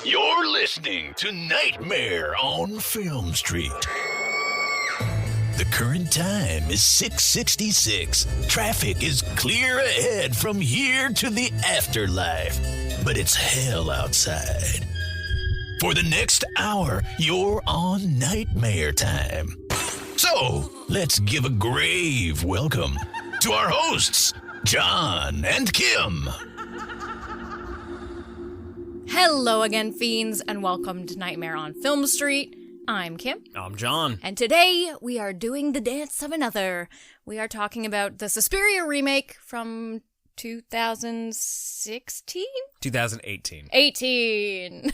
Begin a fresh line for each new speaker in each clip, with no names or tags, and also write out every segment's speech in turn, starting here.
You're listening to Nightmare on Film Street. The current time is 6:66. Traffic is clear ahead from here to the afterlife, but it's hell outside. For the next hour, you're on Nightmare time. So, let's give a grave welcome to our hosts, John and Kim.
Hello again, fiends, and welcome to Nightmare on Film Street. I'm Kim.
I'm John.
And today, we are doing the dance of another. We are talking about the Suspiria remake from 2016?
2018.
18.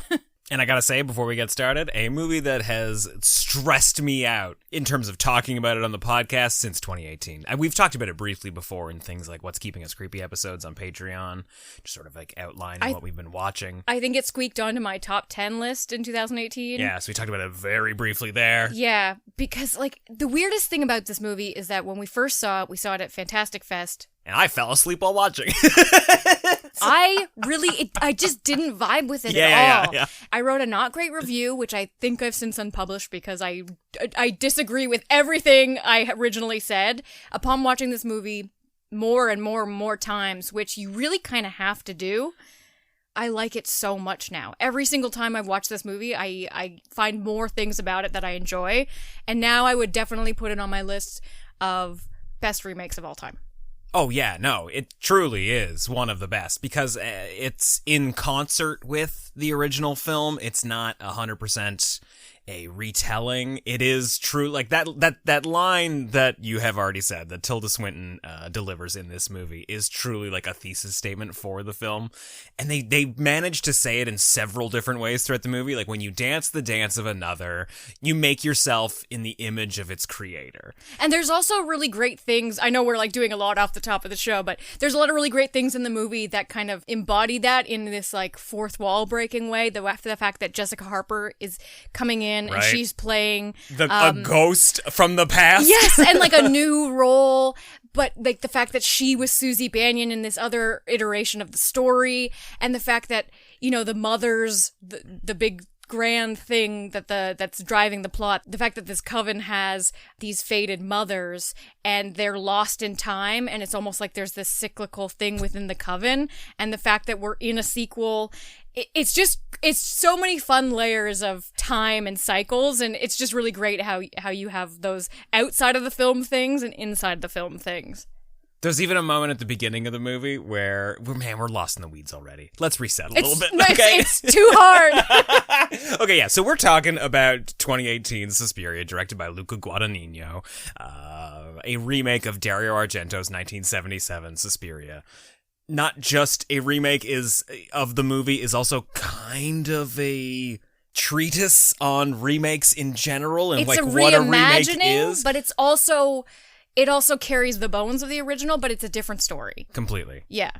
And I gotta say, before we get started, a movie that has stressed me out in terms of talking about it on the podcast since 2018. We've talked about it briefly before in things like What's Keeping Us Creepy episodes on Patreon, just sort of like outlining what we've been watching.
I think it squeaked onto my top 10 list in 2018.
Yeah, so we talked about it very briefly there.
Yeah, because like the weirdest thing about this movie is that when we first saw it, we saw it at Fantastic Fest.
And I fell asleep while watching.
I just didn't vibe with it at all.
Yeah.
I wrote a not great review, which I think I've since unpublished because I disagree with everything I originally said. Upon watching this movie more and more times, which you really kind of have to do, I like it so much now. Every single time I've watched this movie, I find more things about it that I enjoy. And now I would definitely put it on my list of best remakes of all time.
Oh, yeah, no, it truly is one of the best because it's in concert with the original film. It's not 100% a retelling. It is true, like that line that you have already said, that Tilda Swinton delivers in this movie is truly like a thesis statement for the film. And they managed to say it in several different ways throughout the movie. Like when you dance the dance of another, you make yourself in the image of its creator.
And there's also really great things. I know we're like doing a lot off the top of the show, but there's a lot of really great things in the movie that kind of embody that in this like fourth wall breaking way. The fact that Jessica Harper is coming in and she's playing
a ghost from the past.
Yes, and like a new role. But like the fact that she was Susie Bannion in this other iteration of the story, and the fact that, you know, the mothers, the big grand thing that's driving the plot, the fact that this coven has these fated mothers and they're lost in time, and it's almost like there's this cyclical thing within the coven, and the fact that we're in a sequel, it's so many fun layers of time and cycles, and it's just really great how you have those outside of the film things and inside the film things.
There's even a moment at the beginning of the movie where, we're lost in the weeds already. Let's reset a little bit. Okay?
It's too hard.
Okay, yeah, so we're talking about 2018 Suspiria, directed by Luca Guadagnino, a remake of Dario Argento's 1977 Suspiria. Not just a remake of the movie, is also kind of a treatise on remakes in general and like what a remake is.
But it's also... It also carries the bones of the original, but it's a different story.
Completely.
Yeah.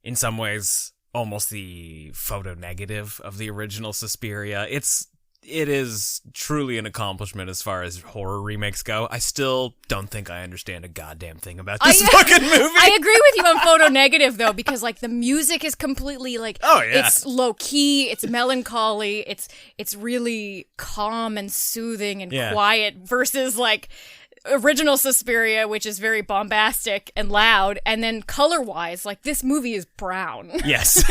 In some ways, almost the photo negative of the original Suspiria. It is truly an accomplishment as far as horror remakes go. I still don't think I understand a goddamn thing about this fucking movie.
I agree with you on photo negative, though, because like the music is completely like, it's low key, it's melancholy, it's really calm and soothing and quiet versus like original Suspiria, which is very bombastic and loud, and then color-wise, like, this movie is brown.
Yes.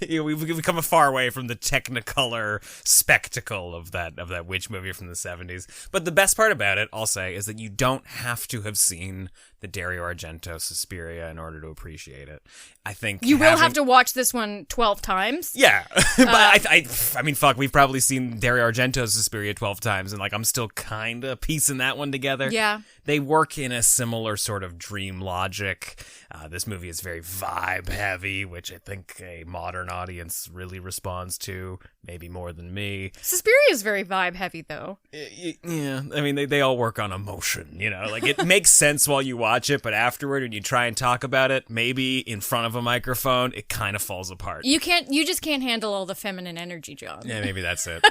We've come a far way from the Technicolor spectacle of that witch movie from the 70s. But the best part about it, I'll say, is that you don't have to have seen the Dario Argento Suspiria in order to appreciate it. I think
you will have to watch this one 12 times.
Yeah. But I mean, fuck, we've probably seen Dario Argento's Suspiria 12 times, and like I'm still kind of piecing that one together.
Yeah.
They work in a similar sort of dream logic. This movie is very vibe heavy, which I think a modern audience really responds to, maybe more than me.
Suspiria is very vibe heavy, though.
Yeah, I mean, they all work on emotion, you know? Like, it makes sense while you watch it, but afterward, when you try and talk about it, maybe in front of a microphone, it kind of falls apart.
You just can't handle all the feminine energy, John.
Yeah, maybe that's it.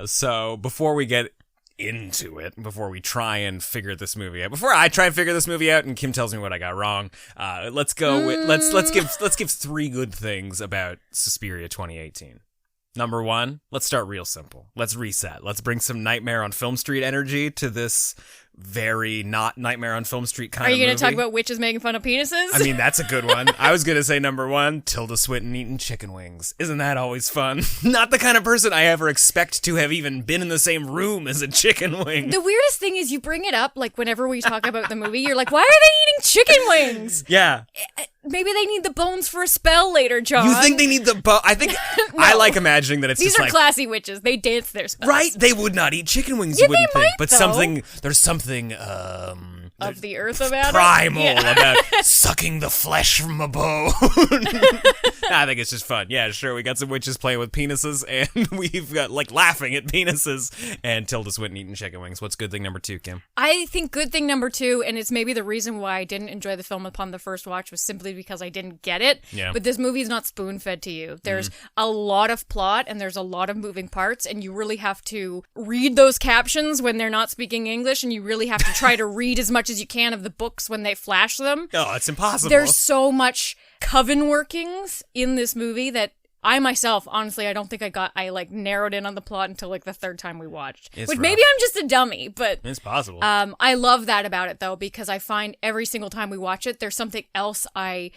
So, before we get into it, before we try and figure this movie out, before I try and figure this movie out and Kim tells me what I got wrong, let's go with let's give 3 good things about Suspiria 2018. Number 1, let's start real simple. Let's reset. Let's bring some Nightmare on Film Street energy to this very not Nightmare on Film Street kind of movie.
Are you going to talk about witches making fun of penises?
I mean, that's a good one. I was going to say number 1, Tilda Swinton eating chicken wings. Isn't that always fun? Not the kind of person I ever expect to have even been in the same room as a chicken wing.
The weirdest thing is you bring it up, like, whenever we talk about the movie, you're like, why are they eating chicken wings?
Yeah.
Maybe they need the bones for a spell later, John.
You think they need the I think
No.
I like imagining that it's
These
just
are
like
classy witches. They dance their spells.
right. They would not eat chicken wings.
Yeah,
You wouldn't
they
think,
might,
but
though.
there's something
Of the earth about
primal
it? Yeah.
about sucking the flesh from a bone. I think it's just fun. Yeah, sure. We got some witches playing with penises, and we've got like laughing at penises, and Tilda Swinton eating chicken wings. What's good thing number 2, Kim?
I think good thing number 2, and it's maybe the reason why I didn't enjoy the film upon the first watch, was simply because I didn't get it.
Yeah.
But this movie is not spoon-fed to you. There's a lot of plot, and there's a lot of moving parts, and you really have to read those captions when they're not speaking English, and you really have to try to read as much as you can of the books when they flash them.
Oh, it's impossible.
There's so much coven workings in this movie that I myself, honestly, I don't think I narrowed in on the plot until like the third time we watched.
It's
Which
rough.
maybe I'm just a dummy, but
It's possible.
I love that about it though, because I find every single time we watch it, there's something else I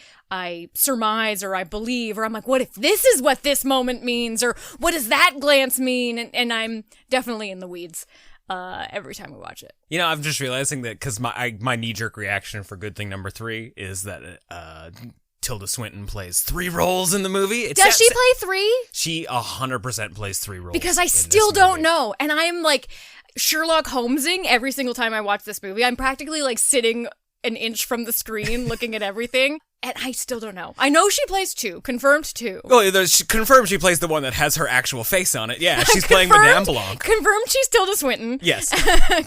surmise or I believe, or I'm like, what if this is what this moment means, or what does that glance mean? And I'm definitely in the weeds every time we watch it.
You know, I'm just realizing that because my knee-jerk reaction for good thing number 3 is that Tilda Swinton plays 3 roles in the movie.
Does she play 3?
She 100% plays 3 roles.
Because I
in
still
this
don't
movie.
know. And I'm like Sherlock Holmesing every single time I watch this movie. I'm practically like sitting an inch from the screen looking at everything. And I still don't know. I know she plays 2. Confirmed 2.
Well, confirmed she plays the one that has her actual face on it. Yeah, she's playing Madame Blanc.
Confirmed she's Tilda Swinton.
Yes.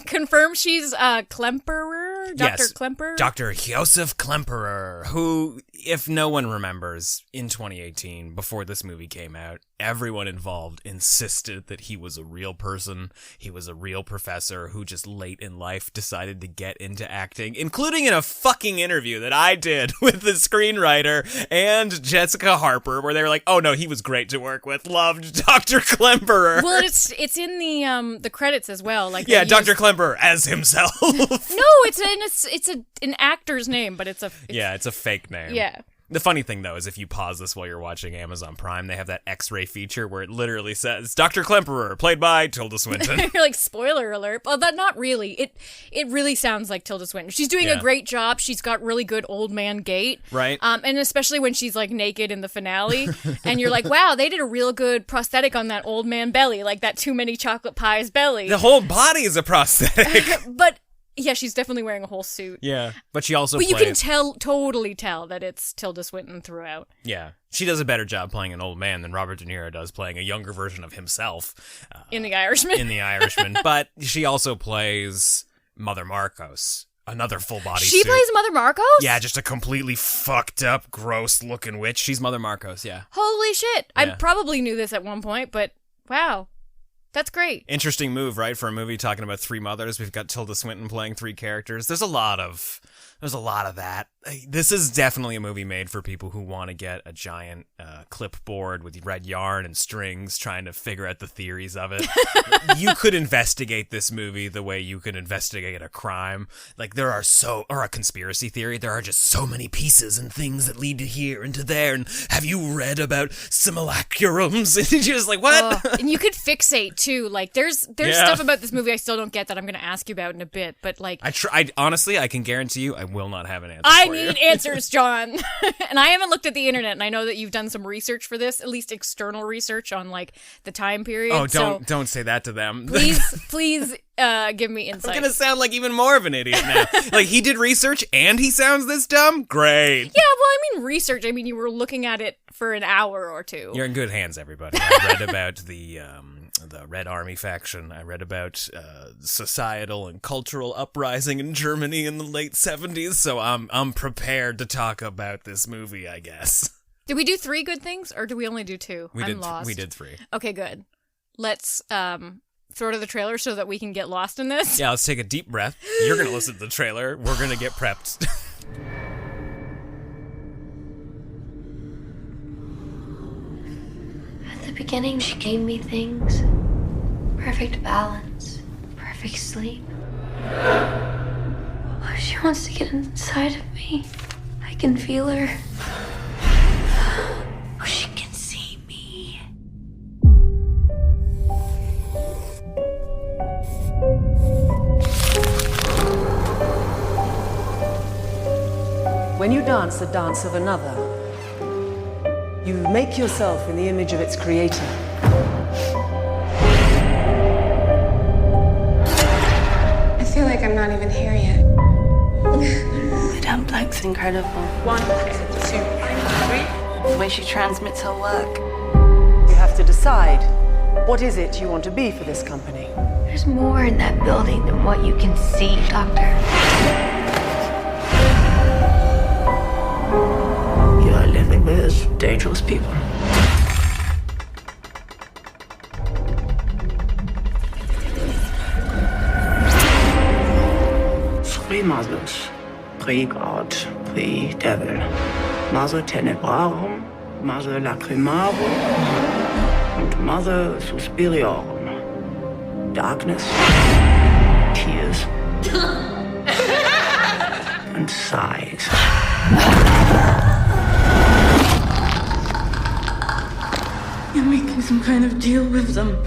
Confirmed she's Klemperer? Dr.
Yes.
Klemperer?
Dr. Josef Klemperer, who, if no one remembers, in 2018, before this movie came out, everyone involved insisted that he was a real person. He was a real professor who just late in life decided to get into acting, including in a fucking interview that I did with the screenwriter and Jessica Harper, where they were like, oh no, he was great to work with. Loved Dr. Klemperer.
Well, it's in the credits as well. Like
Yeah, Dr. Klemperer as himself.
No, it's an actor's name, but it's a
fake name.
Yeah.
The funny thing, though, is if you pause this while you're watching Amazon Prime, they have that X-ray feature where it literally says, Dr. Klemperer, played by Tilda Swinton.
You're like, spoiler alert. Well, that not really. It really sounds like Tilda Swinton. She's doing a great job. She's got really good old man gait.
Right.
And especially when she's like naked in the finale. And you're like, wow, they did a real good prosthetic on that old man belly, like that Too Many Chocolate Pies belly.
The whole body is a prosthetic.
But yeah, she's definitely wearing a whole suit.
Yeah. But she also
But you can totally tell that it's Tilda Swinton throughout.
Yeah. She does a better job playing an old man than Robert De Niro does playing a younger version of himself.
In The Irishman.
In The Irishman. But she also plays Mother Markos. Another full body
She
suit.
plays Mother Markos?
Yeah, just a completely fucked up, gross looking witch. She's Mother Markos, yeah.
Holy shit. I
Yeah.
probably knew this at one point, but wow. That's great.
Interesting move, right? For a movie talking about 3 mothers, we've got Tilda Swinton playing 3 characters. There's a lot of that. This is definitely a movie made for people who want to get a giant clipboard with red yarn and strings trying to figure out the theories of it. You could investigate this movie the way you could investigate a crime. Like or a conspiracy theory. There are just so many pieces and things that lead to here and to there. And have you read about simulacrums? And you're just like, what?
And you could fixate too. Like there's stuff about this movie I still don't get that I'm going to ask you about in a bit. But like,
honestly, I can guarantee you, I will not have an answer.
I
for you.
need answers, John. And I haven't looked at the internet, and I know that you've done some research for this, at least external research on like the time period.
Oh,
So
don't say that to them.
please give me insight.
I'm gonna sound like even more of an idiot now. Like he did research and he sounds this dumb? Great.
Yeah, well, I mean research. I mean you were looking at it for an hour or two.
You're in good hands, everybody. I read about the Red Army faction. I read about societal and cultural uprising in Germany in the late 70s, so I'm prepared to talk about this movie, I guess.
Did we do 3 good things, or do we only do 2? I'm lost.
We did 3.
Okay, good. Let's throw to the trailer so that we can get lost in this.
Yeah, let's take a deep breath. You're gonna listen to the trailer. We're gonna get prepped.
At the the beginning, she gave me things. Perfect balance, perfect sleep. Oh, she wants to get inside of me. I can feel her. Oh, she can see me.
When you dance the dance of another, you make yourself in the image of its creator.
I feel like I'm not even here yet.
The dumplig's incredible.
1, 2, 3.
The way she transmits her work.
You have to decide, what is it you want to be for this company?
There's more in that building than what you can see, Doctor.
You are living with dangerous people. Three mothers, pre-God, pre-devil. Mother tenebrarum, Mother lacrimarum, and Mother suspiriorum. Darkness, tears, and sighs.
You're making some kind of deal with them.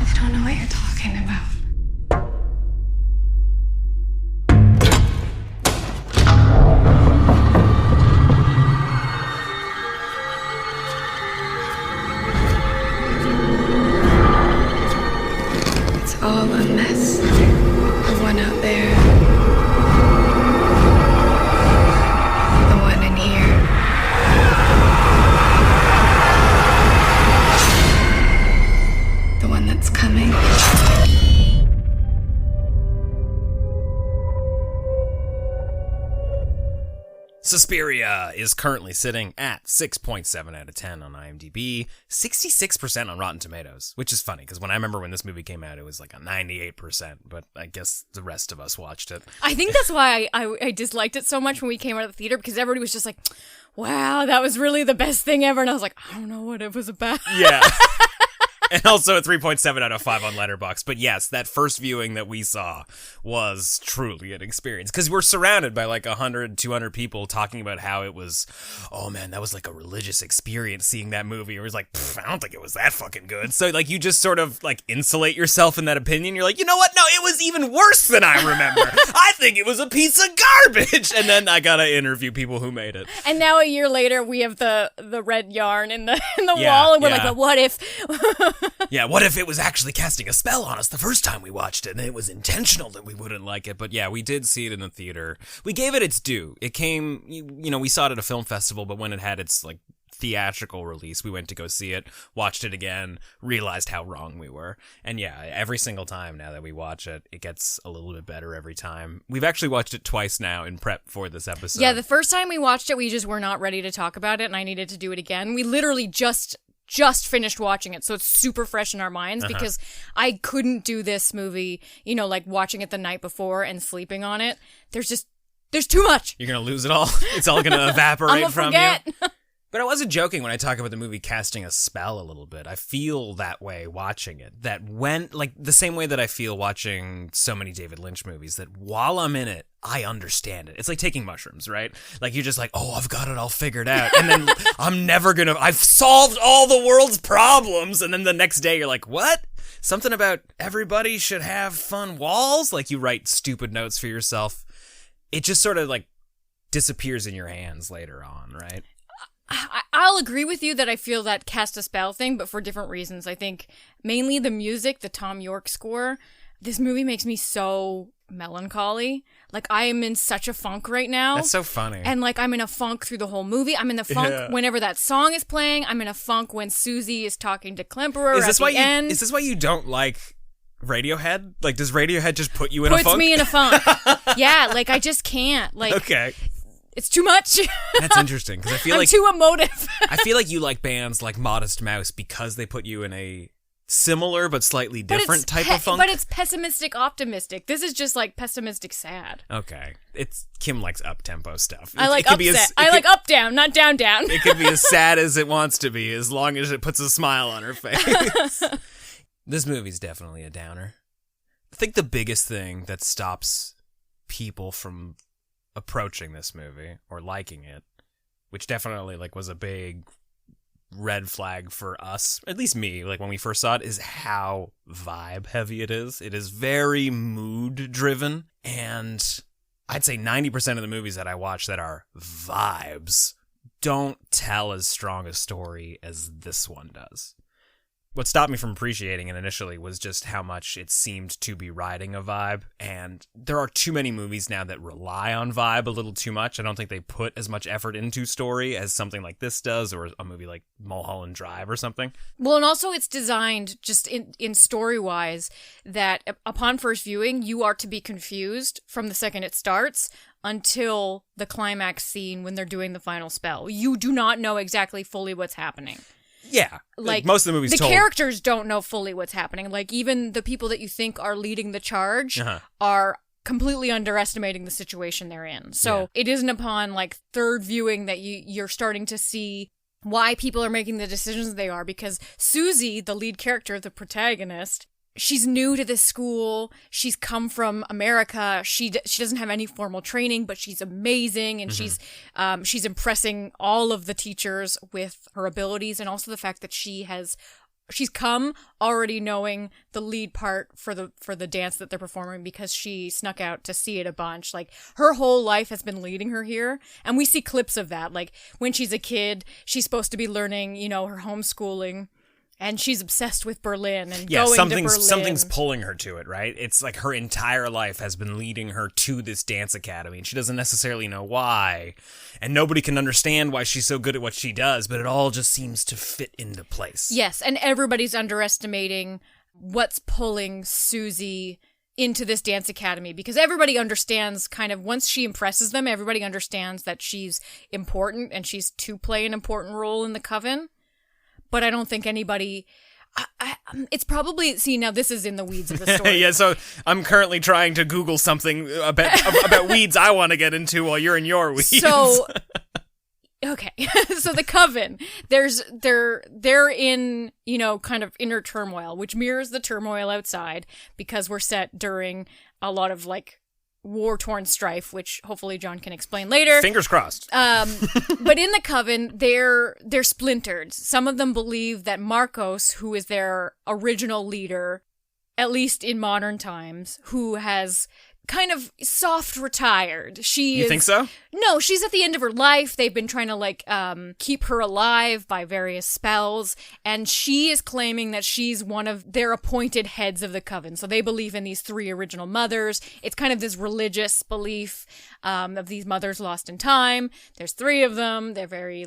I don't know what you're talking about. It's all a mess. The one out there. The one in here. The one that's coming.
Suspiria is currently sitting at 6.7 out of 10 on IMDb, 66% on Rotten Tomatoes, which is funny because when I remember when this movie came out, it was like a 98%, but I guess the rest of us watched it.
I think that's why I disliked it so much when we came out of the theater, because everybody was just like, wow, that was really the best thing ever. And I was like, I don't know what it was about.
Yeah. And also a 3.7 out of 5 on Letterboxd. But yes, that first viewing that we saw was truly an experience. Because we're surrounded by like 100, 200 people talking about how it was, oh man, that was like a religious experience seeing that movie. It was like, I don't think it was that fucking good. So like you just sort of like insulate yourself in that opinion. You're like, you know what? No, it was even worse than I remember. I think it was a piece of garbage. And then I gotta interview people who made it.
And now a year later, we have the red yarn in the wall, and we're like, but what if?
Yeah, what if it was actually casting a spell on us the first time we watched it, and it was intentional that we wouldn't like it? But yeah, we did see it in the theater. We gave it its due. It came, you know, we saw it at a film festival, but when it had its, like, theatrical release, we went to go see it, watched it again, realized how wrong we were. And yeah, every single time now that we watch it, it gets a little bit better every time. We've actually watched it twice now in prep for this episode.
Yeah, the first time we watched it, we just were not ready to talk about it, and I needed to do it again. We literally just finished watching it, so it's super fresh in our minds because I couldn't do this movie, you know, like watching it the night before and sleeping on it. There's too much.
You're gonna lose it all. It's all gonna evaporate from
forget.
you. But I wasn't joking when I talk about the movie casting a spell a little bit. I feel that way watching it. That when, like, the same way that I feel watching so many David Lynch movies, that while I'm in it, I understand it. It's like taking mushrooms, right? Like, you're just like, oh, I've got it all figured out. And then I've solved all the world's problems. And then the next day you're like, what? Something about everybody should have fun walls? Like, you write stupid notes for yourself. It just sort of, like, disappears in your hands later on, right?
I'll agree with you that I feel that cast a spell thing, but for different reasons. I think mainly the music, the Tom York score. This movie makes me so melancholy. Like, I am in such a funk right now.
That's so funny.
And like, I'm in a funk through the whole movie. I'm in the funk whenever that song is playing. I'm in a funk when Susie is talking to Klemperer at the end.
Is this why you don't like Radiohead? Like, does Radiohead just put you in a funk?
Puts me in a funk. Yeah, like, I just can't. Like,
okay.
It's too much.
That's interesting, because I feel
I'm
like
too emotive.
I feel like you like bands like Modest Mouse because they put you in a similar but slightly different type of funk.
But it's pessimistic optimistic. This is just like pessimistic sad.
Okay. Kim likes up-tempo stuff.
I like upset. I like up-down, not down-down.
It could be as sad as it wants to be, as long as it puts a smile on her face. This movie's definitely a downer. I think the biggest thing that stops people from approaching this movie or liking it, which definitely like was a big red flag for us, at least me, like when we first saw it, is how vibe heavy it is. It is very mood driven, and I'd say 90% of the movies that I watch that are vibes don't tell as strong a story as this one does. What stopped me from appreciating it initially was just how much it seemed to be riding a vibe, and there are too many movies now that rely on vibe a little too much. I don't think they put as much effort into story as something like this does, or a movie like Mulholland Drive or something.
Well, and also it's designed just in story-wise that upon first viewing, you are to be confused from the second it starts until the climax scene when they're doing the final spell. You do not know exactly fully what's happening.
Yeah, like most of the movies.
The characters don't know fully what's happening. Like even the people that you think are leading the charge are completely underestimating the situation they're in. So it isn't upon like third viewing that you're starting to see why people are making the decisions they are. Because Susie, the lead character, the protagonist, she's new to this school. She's come from America. She doesn't have any formal training, but she's amazing, and she's impressing all of the teachers with her abilities, and also the fact that she's come already knowing the lead part for the dance that they're performing because she snuck out to see it a bunch. Like her whole life has been leading her here, and we see clips of that. Like when she's a kid, she's supposed to be learning, her homeschooling. And she's obsessed with Berlin and going to Berlin.
Something's pulling her to it, right? It's like her entire life has been leading her to this dance academy, and she doesn't necessarily know why. And nobody can understand why she's so good at what she does, but it all just seems to fit into place.
Yes, and everybody's underestimating what's pulling Susie into this dance academy, because everybody understands kind of, once she impresses them, everybody understands that she's important and she's to play an important role in the coven. But I don't think anybody... it's probably... See, now this is in the weeds of the story.
Yeah, so I'm currently trying to Google something about weeds I want to get into while you're in your weeds.
So, okay. So the coven, they're in, kind of inner turmoil, which mirrors the turmoil outside, because we're set during a lot of, like, war-torn strife, which hopefully John can explain later.
Fingers crossed.
But in the coven, they're splintered. Some of them believe that Markos, who is their original leader, at least in modern times, who has kind of soft retired.
You think so?
No, she's at the end of her life. They've been trying to keep her alive by various spells, and she is claiming that she's one of their appointed heads of the coven. So they believe in these three original mothers. It's kind of this religious belief of these mothers lost in time. There's three of them. They're very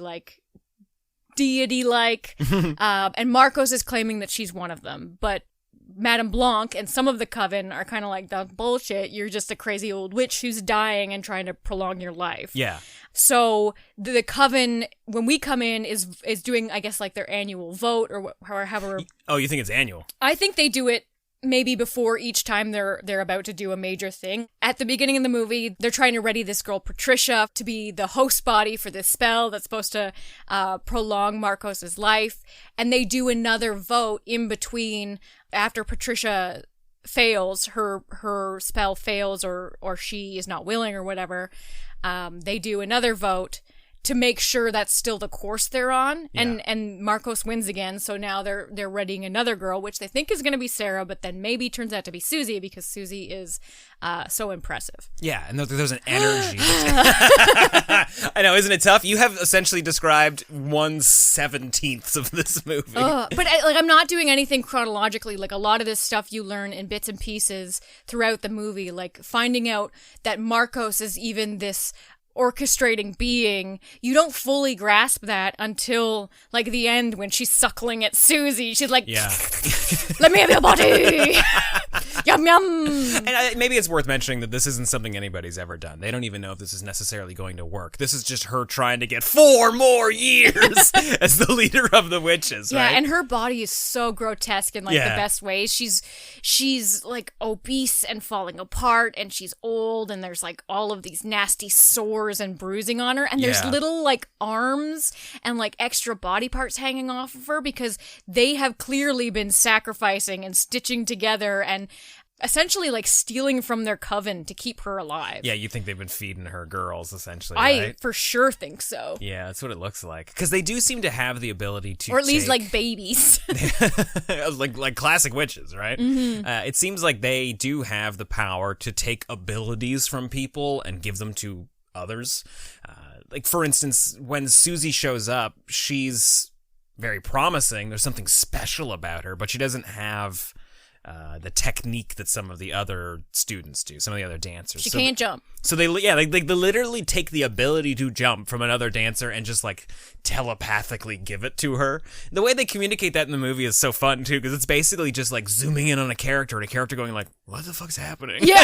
deity-like. And Markos is claiming that she's one of them, but Madame Blanc and some of the coven are kind of like, the bullshit, you're just a crazy old witch who's dying and trying to prolong your life.
Yeah.
So the coven, when we come in, is doing, I guess, like their annual vote or however.
Oh, you think it's annual?
I think they do it maybe before each time they're about to do a major thing. At the beginning of the movie, they're trying to ready this girl Patricia to be the host body for this spell that's supposed to prolong Markos's life, and they do another vote in between after Patricia fails, her spell fails, or she is not willing or whatever. They do another vote to make sure that's still the course they're on. Yeah. And Markos wins again, so now they're readying another girl, which they think is going to be Sarah, but then maybe turns out to be Susie, because Susie is so impressive.
Yeah, and there's an energy. I know, isn't it tough? You have essentially described 1/17 of this movie.
But I'm not doing anything chronologically. Like, a lot of this stuff you learn in bits and pieces throughout the movie, like finding out that Markos is even this orchestrating being. You don't fully grasp that until like the end, when she's suckling at Susie. She's like, yeah. Let me have your body. Yum yum.
And maybe it's worth mentioning that this isn't something anybody's ever done. They don't even know if this is necessarily going to work. This is just her trying to get 4 more years as the leader of the witches,
Yeah,
right?
and her body is so grotesque in like the best ways. She's like obese and falling apart, and she's old, and there's like all of these nasty sores and bruising on her, and there's little like arms and like extra body parts hanging off of her because they have clearly been sacrificing and stitching together and essentially like stealing from their coven to keep her alive.
Yeah, you think they've been feeding her girls, essentially,
I
right?
for sure think so.
Yeah, that's what it looks like. Because they do seem to have the ability to
Or at least
take-
like babies.
like classic witches, right?
Mm-hmm.
It seems like they do have the power to take abilities from people and give them to others. Like, for instance, when Susie shows up, she's very promising. There's something special about her, but she doesn't have the technique that some of the other students do, some of the other dancers.
She can't jump.
So they literally take the ability to jump from another dancer and just like telepathically give it to her. The way they communicate that in the movie is so fun too, because it's basically just like zooming in on a character and a character going like, "What the fuck's happening?"
Yeah,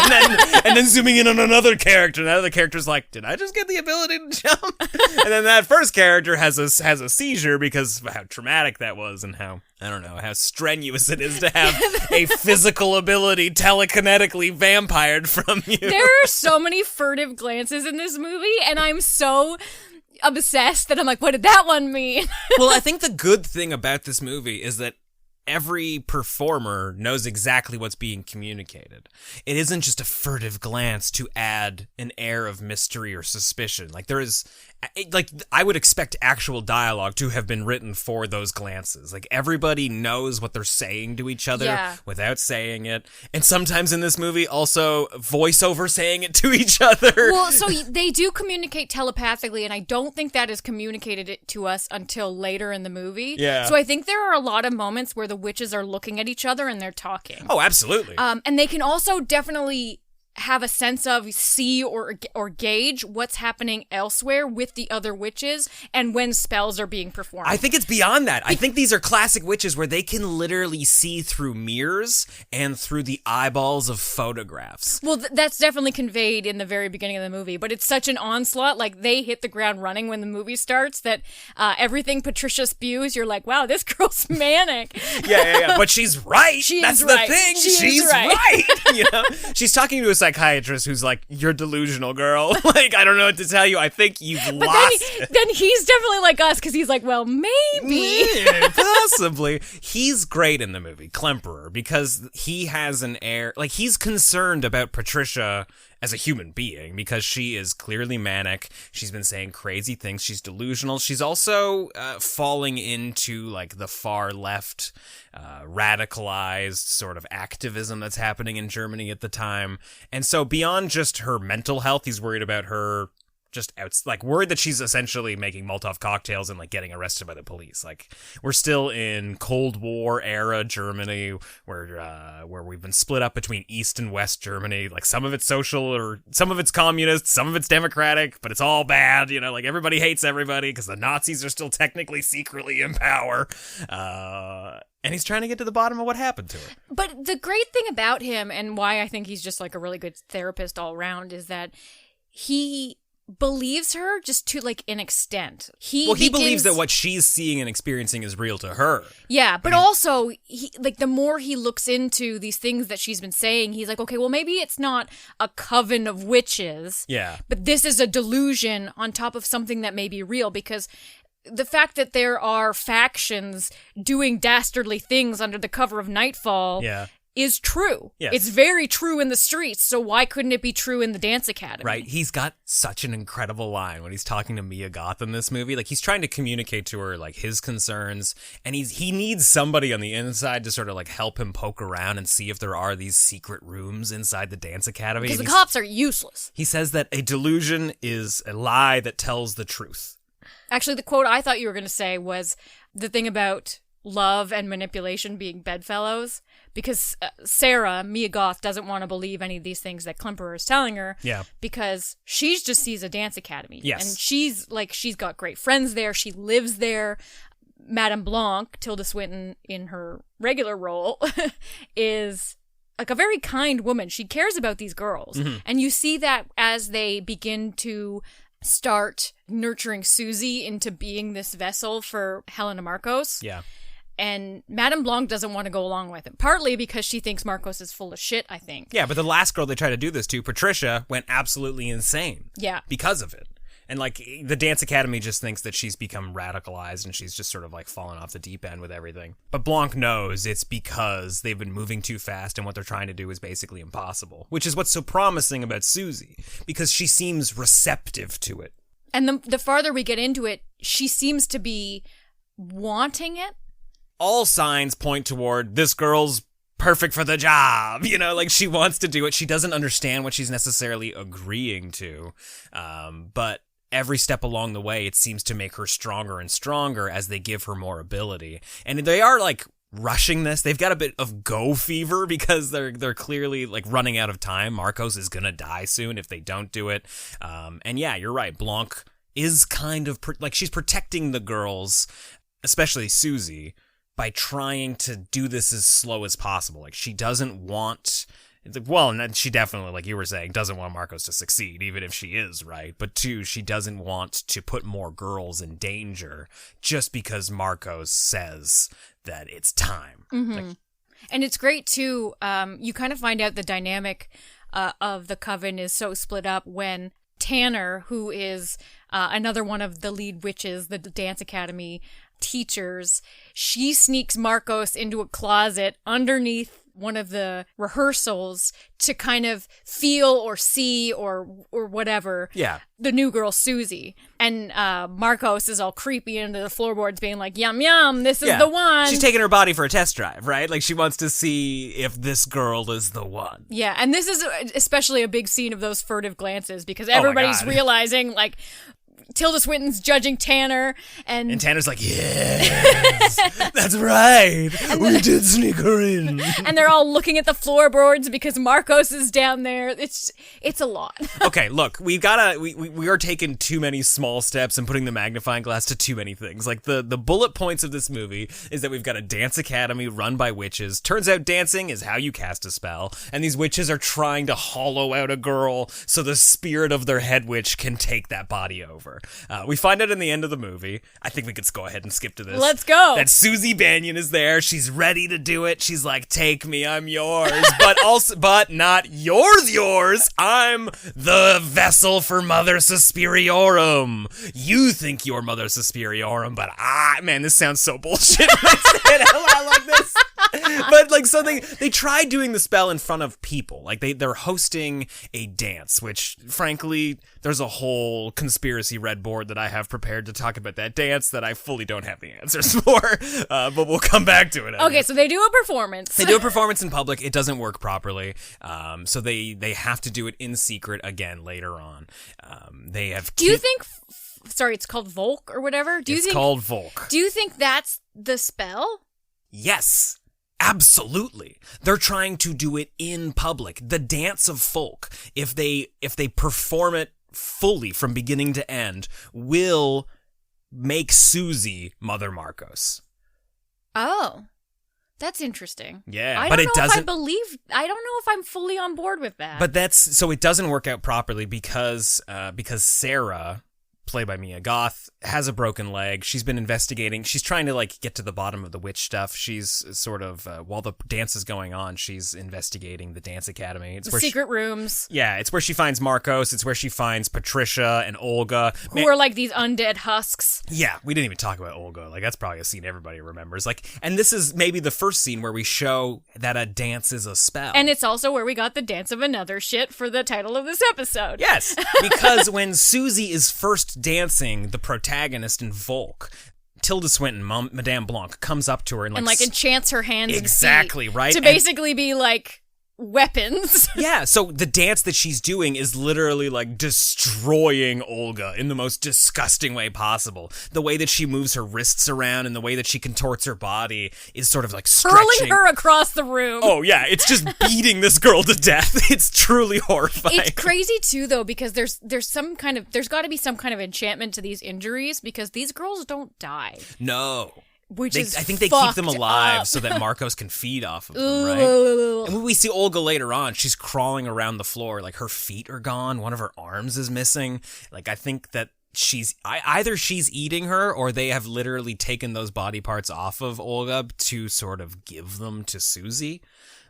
and then zooming in on another character, and that other character's like, "Did I just get the ability to jump?" And then that first character has a seizure because of how traumatic that was and how, I don't know, how strenuous it is to have a physical ability telekinetically vampired from you.
There are so many furtive glances in this movie, and I'm so obsessed that I'm like, what did that one mean?
Well, I think the good thing about this movie is that every performer knows exactly what's being communicated. It isn't just a furtive glance to add an air of mystery or suspicion. Like, there is, like, I would expect actual dialogue to have been written for those glances. Like, everybody knows what they're saying to each other without saying it. And sometimes in this movie, also voiceover saying it to each other.
Well, so they do communicate telepathically, and I don't think that is communicated it to us until later in the movie.
Yeah.
So I think there are a lot of moments where the witches are looking at each other and they're talking.
Oh, absolutely.
And they can also definitely have a sense of see or gauge what's happening elsewhere with the other witches and when spells are being performed.
I think it's beyond that. I think these are classic witches where they can literally see through mirrors and through the eyeballs of photographs.
Well, that's definitely conveyed in the very beginning of the movie, but it's such an onslaught. Like, they hit the ground running when the movie starts that everything Patricia spews, you're like, wow, this girl's manic.
Yeah. But she's right. That's the thing.
She's
right. You know, she's talking to a psychiatrist who's like, "You're delusional, girl." Like, I don't know what to tell you. I think you've lost it.
Then he's definitely like us because he's like, well, maybe.
Yeah, possibly. He's great in the movie, Klemperer, because he has an air, like, he's concerned about Patricia as a human being because she is clearly manic. She's been saying crazy things. She's delusional. She's also falling into like the far left, radicalized sort of activism that's happening in Germany at the time. And so beyond just her mental health, he's worried about her just worried that she's essentially making Molotov cocktails and like getting arrested by the police. Like, we're still in Cold War era Germany where we've been split up between East and West Germany. Like, some of it's social or some of it's communist, some of it's democratic, but it's all bad. You know, like, everybody hates everybody because the Nazis are still technically secretly in power. And he's trying to get to the bottom of what happened to her.
But the great thing about him, and why I think he's just like a really good therapist all around, is that he believes her just to like an extent. He
believes that what she's seeing and experiencing is real to her.
Yeah, but also he, like, the more he looks into these things that she's been saying, he's like, okay, well, maybe it's not a coven of witches.
Yeah.
But this is a delusion on top of something that may be real, because the fact that there are factions doing dastardly things under the cover of nightfall is true.
Yes.
It's very true in the streets, so why couldn't it be true in the dance academy?
Right. He's got such an incredible line when he's talking to Mia Goth in this movie. Like, he's trying to communicate to her like his concerns, and he needs somebody on the inside to sort of like help him poke around and see if there are these secret rooms inside the dance academy.
Because the cops are useless.
He says that a delusion is a lie that tells the truth.
Actually, the quote I thought you were going to say was the thing about love and manipulation being bedfellows, because Sarah, Mia Goth, doesn't want to believe any of these things that Klemperer is telling her, because she just sees a dance academy.
Yes.
And she's got great friends there. She lives there. Madame Blanc, Tilda Swinton in her regular role, is like a very kind woman. She cares about these girls. And you see that as they begin to start nurturing Susie into being this vessel for Helena Markos.
Yeah.
And Madame Blanc doesn't want to go along with it, partly because she thinks Markos is full of shit, I think.
Yeah, but the last girl they tried to do this to, Patricia, went absolutely insane.
Yeah.
Because of it. And, like, the Dance Academy just thinks that she's become radicalized and she's just sort of, like, fallen off the deep end with everything. But Blanc knows it's because they've been moving too fast and what they're trying to do is basically impossible, which is what's so promising about Susie, because she seems receptive to it.
And the farther we get into it, she seems to be wanting it.
All signs point toward this girl's perfect for the job, you know, like she wants to do it. She doesn't understand what she's necessarily agreeing to, but every step along the way, it seems to make her stronger and stronger as they give her more ability. And they are like rushing this. They've got a bit of go fever because they're clearly like running out of time. Markos is gonna die soon if they don't do it. And yeah, you're right. Blanc is kind of like she's protecting the girls, especially Susie, by trying to do this as slow as possible. Like, she doesn't want... Well, she definitely, like you were saying, doesn't want Markos to succeed, even if she is, right? But two, she doesn't want to put more girls in danger just because Markos says that it's time. Like,
and it's great, too. You kind of find out the dynamic of the coven is so split up when Tanner, who is another one of the lead witches, the Dance Academy teachers, she sneaks Markos into a closet underneath one of the rehearsals to kind of feel or see or whatever the new girl Susie. And Markos is all creepy into the floorboards being like, yum yum, this is the one.
She's taking her body for a test drive, right? Like, she wants to see if this girl is the one.
Yeah, and this is especially a big scene of those furtive glances because everybody's realizing, like, Tilda Swinton's judging Tanner, and
Tanner's like, yes, that's right, we did sneak her in.
And they're all looking at the floorboards because Markos is down there. It's a lot.
Okay, look, we are taking too many small steps and putting the magnifying glass to too many things. Like, the bullet points of this movie is that we've got a dance academy run by witches. Turns out dancing is how you cast a spell, and these witches are trying to hollow out a girl so the spirit of their head witch can take that body over. We find out in the end of the movie, I think we could go ahead and skip to this.
Let's go.
That Susie Bannion is there. She's ready to do it. She's like, take me, I'm yours. But not yours. I'm the vessel for Mother Suspiriorum. You think you're Mother Suspiriorum, but man, this sounds so bullshit when I say it out loud like this. But like, so they tried doing the spell in front of people. Like they're hosting a dance, which frankly, there's a whole conspiracy red board that I have prepared to talk about that dance that I fully don't have the answers for. But we'll come back to it.
Okay, so they do a performance.
They do a performance in public. It doesn't work properly. So they have to do it in secret again later on. They have.
Do you think? Sorry, it's called Volk or whatever.
It's called Volk.
Do you think that's the spell?
Yes. Absolutely. They're trying to do it in public. The dance of folk, if they perform it fully from beginning to end, will make Susie Mother Markos.
Oh. That's interesting.
Yeah,
I don't know if I'm fully on board with that.
But so it doesn't work out properly because Sarah, played by Mia Goth, has a broken leg. She's been investigating. She's trying to like get to the bottom of the witch stuff. She's sort of while the dance is going on, she's investigating the Dance Academy. It's
the secret rooms.
Yeah, it's where she finds Markos. It's where she finds Patricia and Olga,
who are like these undead husks.
Yeah, we didn't even talk about Olga. Like, that's probably a scene everybody remembers. Like, and this is maybe the first scene where we show that a dance is a spell.
And it's also where we got the Dance of Another shit for the title of this episode.
Yes, because when Susie is first dancing the protagonist in Volk, Tilda Swinton, Madame Blanc, comes up to her and like
enchants her hands
exactly,
and feet
right?
To basically be like weapons.
Yeah, so the dance that she's doing is literally like destroying Olga in the most disgusting way possible. The way that she moves her wrists around and the way that she contorts her body is sort of like stretching.
Hurling her across the room.
Oh yeah, it's just beating this girl to death. It's truly horrifying.
It's crazy too though, because there's got to be some kind of enchantment to these injuries because these girls don't die.
No.
which is
I think they keep them
fucked
alive
up.
so that Markos can feed off of them, right? And when we see Olga later on, she's crawling around the floor, like her feet are gone, one of her arms is missing. Like I think that either she's eating her or they have literally taken those body parts off of Olga to sort of give them to Susie.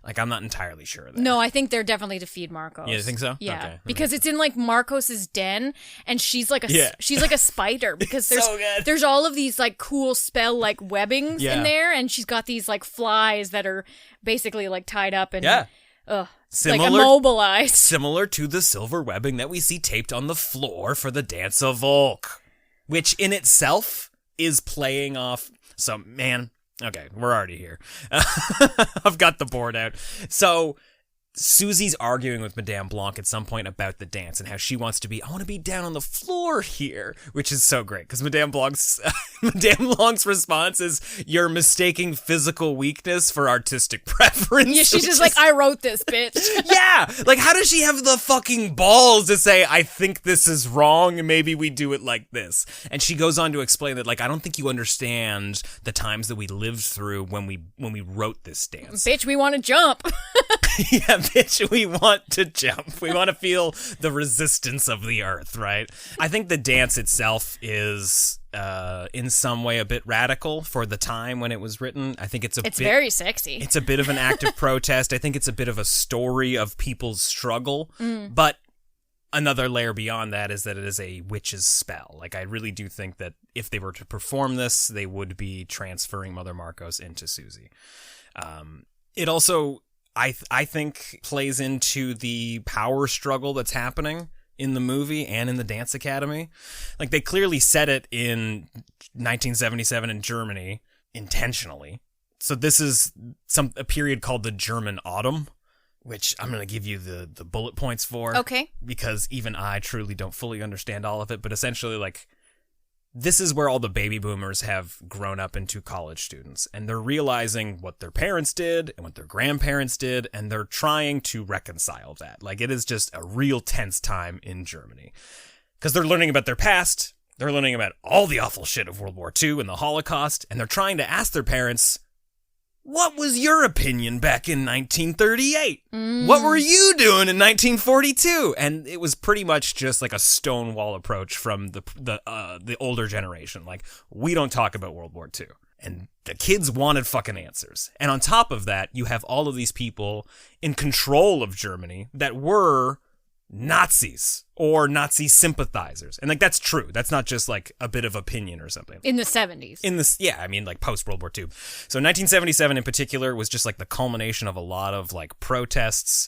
Like, I'm not entirely sure of that.
No, I think they're definitely to feed Markos.
Yeah, you think so?
Yeah,
Okay.
because it's in like Markos's den, and she's like a spider because there's
so good.
there's all of these like cool spell like webbings
Yeah.
in there, and she's got these like flies that are basically like tied up and like immobilized.
Similar to the silver webbing that we see taped on the floor for the Dance of Volk, which in itself is playing off. So, man, okay, we're already here. I've got the board out. So Susie's arguing with Madame Blanc at some point about the dance and how she wants to be, I want to be down on the floor here, which is so great because Madame Blanc's response is, you're mistaking physical weakness for artistic preference.
Yeah, she's just like, I wrote this, bitch.
Yeah, like how does she have the fucking balls to say, I think this is wrong and maybe we do it like this? And she goes on to explain that, like, I don't think you understand the times that we lived through when we wrote this dance.
Bitch, we want to jump.
Yeah, bitch, we want to jump. We want to feel the resistance of the earth, right? I think the dance itself is in some way a bit radical for the time when it was written. I think it's
very sexy.
It's a bit of an act of protest. I think it's a bit of a story of people's struggle. But another layer beyond that is that it is a witch's spell. Like, I really do think that if they were to perform this, they would be transferring Mother Markos into Susie. It also, I think, plays into the power struggle that's happening in the movie and in the Dance Academy. Like, they clearly set it in 1977 in Germany intentionally. So this is a period called the German Autumn, which I'm going to give you the bullet points for.
Okay.
Because even I truly don't fully understand all of it, but essentially, like, this is where all the baby boomers have grown up into college students, and they're realizing what their parents did and what their grandparents did, and they're trying to reconcile that. Like, it is just a real tense time in Germany because they're learning about their past. They're learning about all the awful shit of World War II and the Holocaust, and they're trying to ask their parents, what was your opinion back in 1938? What were you doing in 1942? And it was pretty much just like a stonewall approach from the older generation. Like, we don't talk about World War II. And the kids wanted fucking answers. And on top of that, you have all of these people in control of Germany that were Nazis or Nazi sympathizers. And like, that's true. That's not just like a bit of opinion or something.
In the 70s.
Like post World War II. So 1977 in particular was just like the culmination of a lot of like protests.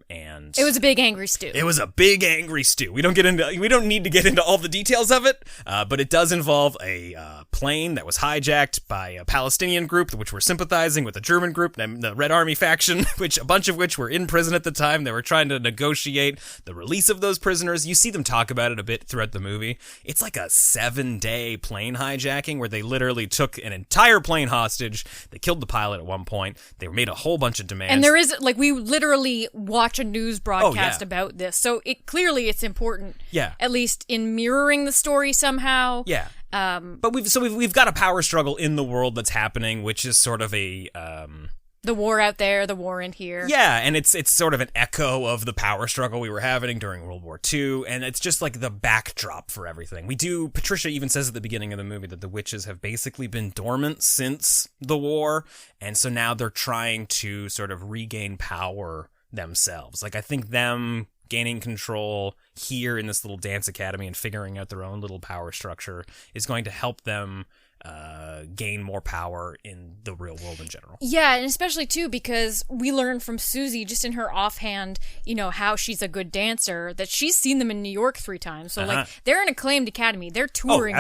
And
it was a big angry stew.
It was a big angry stew. We don't need to get into all the details of it, but it does involve a plane that was hijacked by a Palestinian group, which were sympathizing with the German group, the Red Army faction, a bunch of which were in prison at the time. They were trying to negotiate the release of those prisoners. You see them talk about it a bit throughout the movie. It's like a 7-day plane hijacking where they literally took an entire plane hostage. They killed the pilot at one point. They made a whole bunch of demands.
And there is, like, we literally watch a news broadcast about this, so it's important.
Yeah,
at least in mirroring the story somehow.
Yeah. But we've got a power struggle in the world that's happening, which is sort of a
the war out there, the war in here.
Yeah, and it's sort of an echo of the power struggle we were having during World War II, and it's just like the backdrop for everything. Patricia even says at the beginning of the movie that the witches have basically been dormant since the war, and so now they're trying to sort of regain power themselves. Like, I think them gaining control here in this little dance academy and figuring out their own little power structure is going to help them gain more power in the real world in general.
Yeah, and especially too because we learn from Susie just in her offhand, how she's a good dancer, that she's seen them in New York 3 times. So like, they're an acclaimed academy. They're touring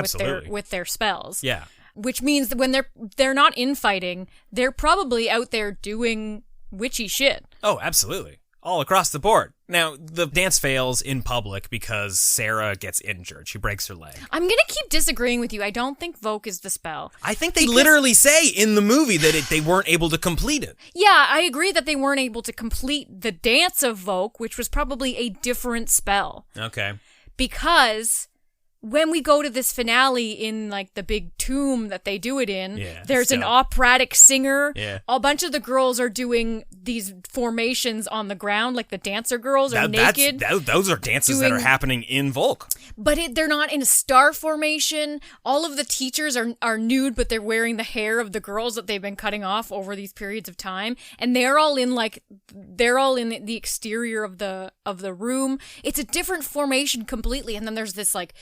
with their spells.
Yeah.
Which means that when they're not infighting, they're probably out there doing witchy shit.
Oh, absolutely. All across the board. Now, the dance fails in public because Sarah gets injured. She breaks her leg.
I'm going to keep disagreeing with you. I don't think Voke is the spell.
I think they literally say in the movie that they weren't able to complete it.
Yeah, I agree that they weren't able to complete the dance of Voke, which was probably a different spell.
Okay.
Because when we go to this finale in like the big tomb that they do it in, there's an
still.
operatic singer.
Yeah.
A bunch of the girls are doing these formations on the ground, like the dancer girls are naked.
Those are dances that are happening in Volk.
But they're not in a star formation. All of the teachers are nude, but they're wearing the hair of the girls that they've been cutting off over these periods of time, and they're all in the exterior of the room. It's a different formation completely, and then there's this like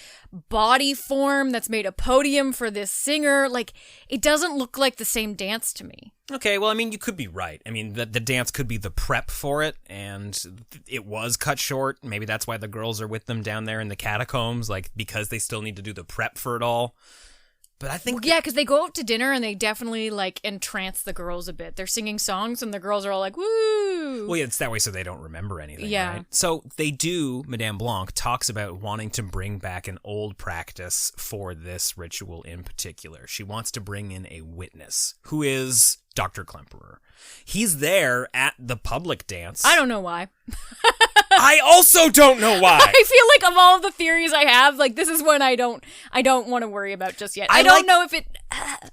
body form that's made a podium for this singer. Like, it doesn't look like the same dance to me.
Okay, well, I mean, you could be right. I mean, the dance could be the prep for it, and it was cut short. Maybe that's why the girls are with them down there in the catacombs, like, because they still need to do the prep for it all. But I think...
Yeah, because they go out to dinner and they definitely, like, entrance the girls a bit. They're singing songs and the girls are all like, woo!
Well, yeah, it's that way so they don't remember anything,
Yeah.
right? So they do, Madame Blanc talks about wanting to bring back an old practice for this ritual in particular. She wants to bring in a witness, who is Dr. Klemperer. He's there at the public dance.
I don't know why.
I also don't know why.
I feel like of all the theories I have, like, this is one I don't want to worry about just yet. I don't know if it...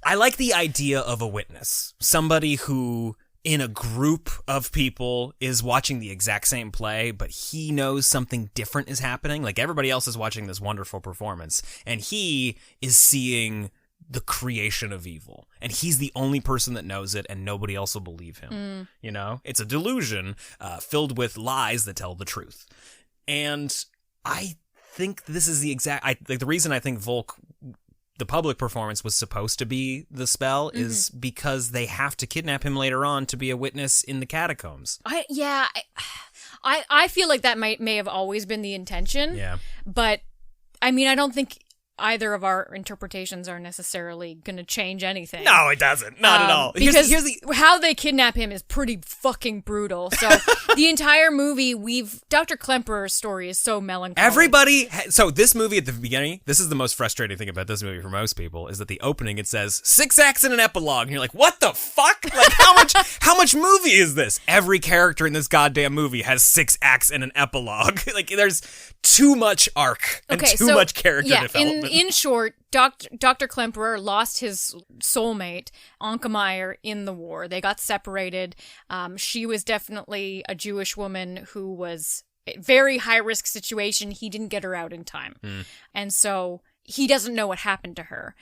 I like the idea of a witness. Somebody who, in a group of people, is watching the exact same play, but he knows something different is happening. Like, everybody else is watching this wonderful performance, and he is seeing the creation of evil. And he's the only person that knows it, and nobody else will believe him. You know? It's a delusion filled with lies that tell the truth. And I think this is the exact... the reason I think Volk... the public performance was supposed to be the spell is because they have to kidnap him later on to be a witness in the catacombs.
I feel like that may have always been the intention.
Yeah.
But, I mean, I don't think either of our interpretations are necessarily going to change anything.
No, it doesn't. Not at all.
Because how they kidnap him is pretty fucking brutal. So the entire movie, Dr. Klemperer's story is so melancholy.
So this movie at the beginning, this is the most frustrating thing about this movie for most people, is that the opening, it says 6 acts and an epilogue. And you're like, what the fuck? Like, how much movie is this? Every character in this goddamn movie has 6 acts and an epilogue. Like, there's too much arc and too much character development.
In short, Dr. Klemperer lost his soulmate, Anke Meyer, in the war. They got separated. She was definitely a Jewish woman who was a very high-risk situation. He didn't get her out in time. And so he doesn't know what happened to her.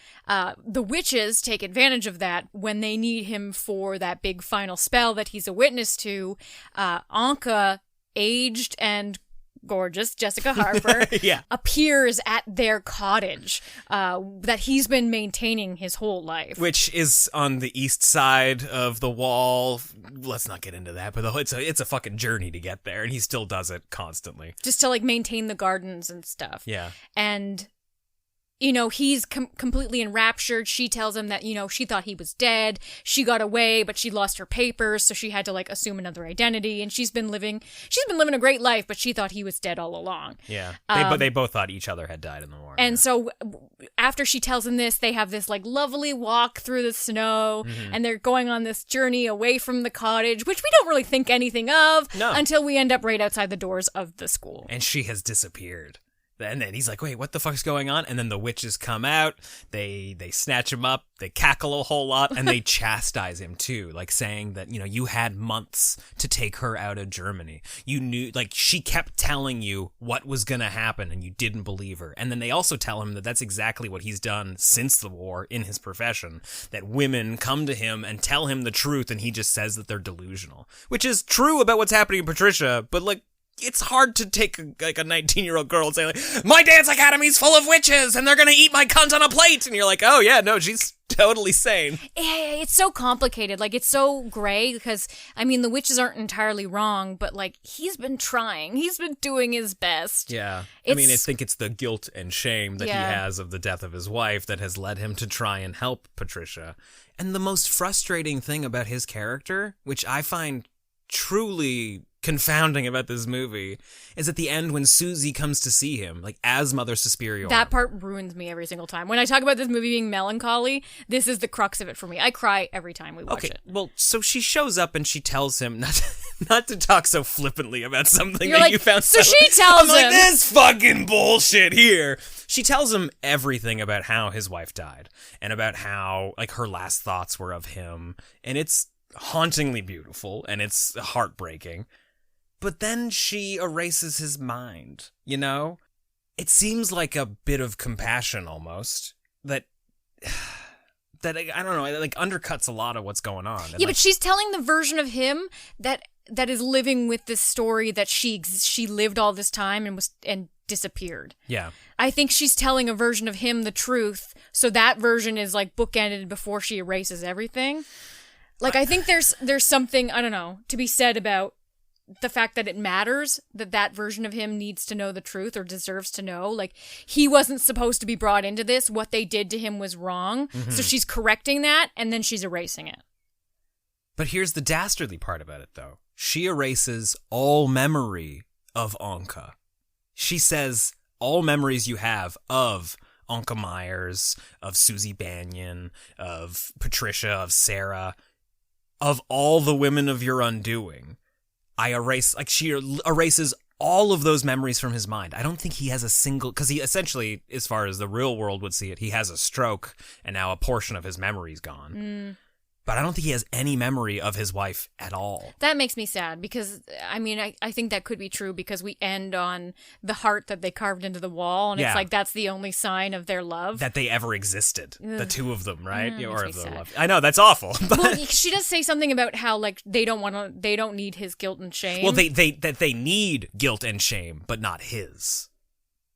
The witches take advantage of that when they need him for that big final spell that he's a witness to. Anke, aged and gorgeous Jessica Harper appears at their cottage that he's been maintaining his whole life,
which is on the east side of the wall. Let's not get into that, but it's a fucking journey to get there, and he still does it constantly
just to like maintain the gardens and stuff. And you know, he's completely enraptured. She tells him that, you know, she thought he was dead. She got away, but she lost her papers, so she had to, like, assume another identity. And she's been living a great life, but she thought he was dead all along.
Yeah. But they both thought each other had died in the war.
And so after she tells him this, they have this, like, lovely walk through the snow. And they're going on this journey away from the cottage, which we don't really think anything of until we end up right outside the doors of the school.
And she has disappeared. And then he's like, wait, what the fuck's going on? And then the witches come out, they snatch him up, they cackle a whole lot, and they chastise him too, like saying that, you know, you had months to take her out of Germany. You knew, like, she kept telling you what was gonna happen and you didn't believe her. And then they also tell him that that's exactly what he's done since the war in his profession, that women come to him and tell him the truth and he just says that they're delusional, which is true about what's happening to Patricia, but like, it's hard to take like a 19-year-old girl and say like, my dance academy's full of witches and they're gonna eat my cunt on a plate, and you're like, oh yeah, no, she's totally sane.
It's so complicated, like it's so gray, because I mean the witches aren't entirely wrong, but like he's been doing his best.
I mean, I think it's the guilt and shame that he has of the death of his wife that has led him to try and help Patricia. And the most frustrating thing about his character, which I find truly confounding about this movie is at the end when Susie comes to see him, like as Mother Suspiria.
That part ruins me every single time. When I talk about this movie being melancholy, this is the crux of it for me. I cry every time we watch it.
Well, so she shows up and she tells him not to talk so flippantly about something
You're
that
like,
you found.
so she tells
I'm like,
him.
this fucking bullshit here. She tells him everything about how his wife died and about how like her last thoughts were of him, and it's hauntingly beautiful and it's heartbreaking. But then she erases his mind, you know? It seems like a bit of compassion almost that I don't know, like undercuts a lot of what's going on.
Yeah, but she's telling the version of him that is living with this story that she lived all this time and disappeared.
Yeah.
I think she's telling a version of him the truth, so that version is like bookended before she erases everything. Like I think there's something, I don't know, to be said about the fact that it matters that version of him needs to know the truth or deserves to know. Like, he wasn't supposed to be brought into this. What they did to him was wrong. Mm-hmm. So she's correcting that, and then she's erasing it.
But here's the dastardly part about it, though. She erases all memory of Anka. She says all memories you have of Anka Myers, of Susie Banyan, of Patricia, of Sarah, of all the women of your undoing. She erases all of those memories from his mind. I don't think he has a single, because he essentially, as far as the real world would see it, he has a stroke and now a portion of his memory's gone. Mm. But I don't think he has any memory of his wife at all.
That makes me sad because, I mean, I think that could be true because we end on the heart that they carved into the wall, and it's like that's the only sign of their love.
That they ever existed.
Ugh.
The two of them, right?
Or of the
love. I know, that's awful. But...
Well, she does say something about how, like, they don't need his guilt and shame.
Well, they need guilt and shame, but not his.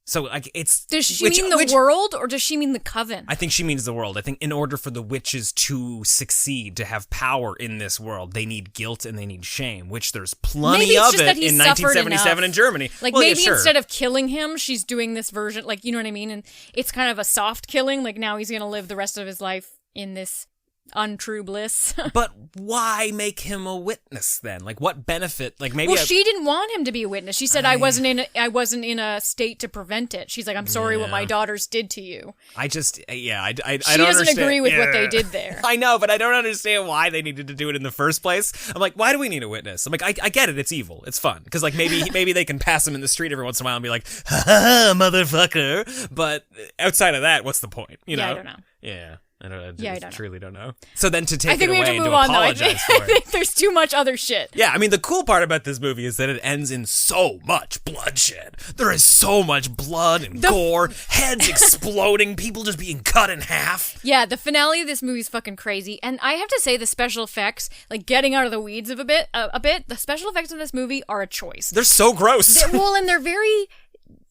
So, like, it's...
Does she mean the world, or does she mean the coven?
I think she means the world. I think in order for the witches to succeed, to have power in this world, they need guilt and they need shame, which there's plenty of it in 1977 in Germany.
Like, instead of killing him, she's doing this version, like, you know what I mean? And it's kind of a soft killing, like, now he's going to live the rest of his life in this untrue bliss.
But why make him a witness then? Like, what benefit? Like, maybe
she didn't want him to be a witness. She said I wasn't in a state to prevent it. She's like, I'm sorry what my daughters did to you.
I don't understand.
She doesn't agree with what they did there.
I know, but I don't understand why they needed to do it in the first place. I'm like, why do we need a witness? I'm like, I get it. It's evil. It's fun because like maybe they can pass him in the street every once in a while and be like, ha ha, motherfucker. But outside of that, what's the point? You know?
I don't know.
Yeah. I
don't
truly don't know. So then to take
I think
it
we
away
have to
and
move
to
on,
apologize
though.
for
I
it.
think there's too much other shit.
Yeah, I mean, the cool part about this movie is that it ends in so much bloodshed. There is so much blood and gore, heads exploding, people just being cut in half.
Yeah, the finale of this movie is fucking crazy. And I have to say the special effects, like getting out of the weeds of a bit, the special effects in this movie are a choice.
They're so gross.
And they're very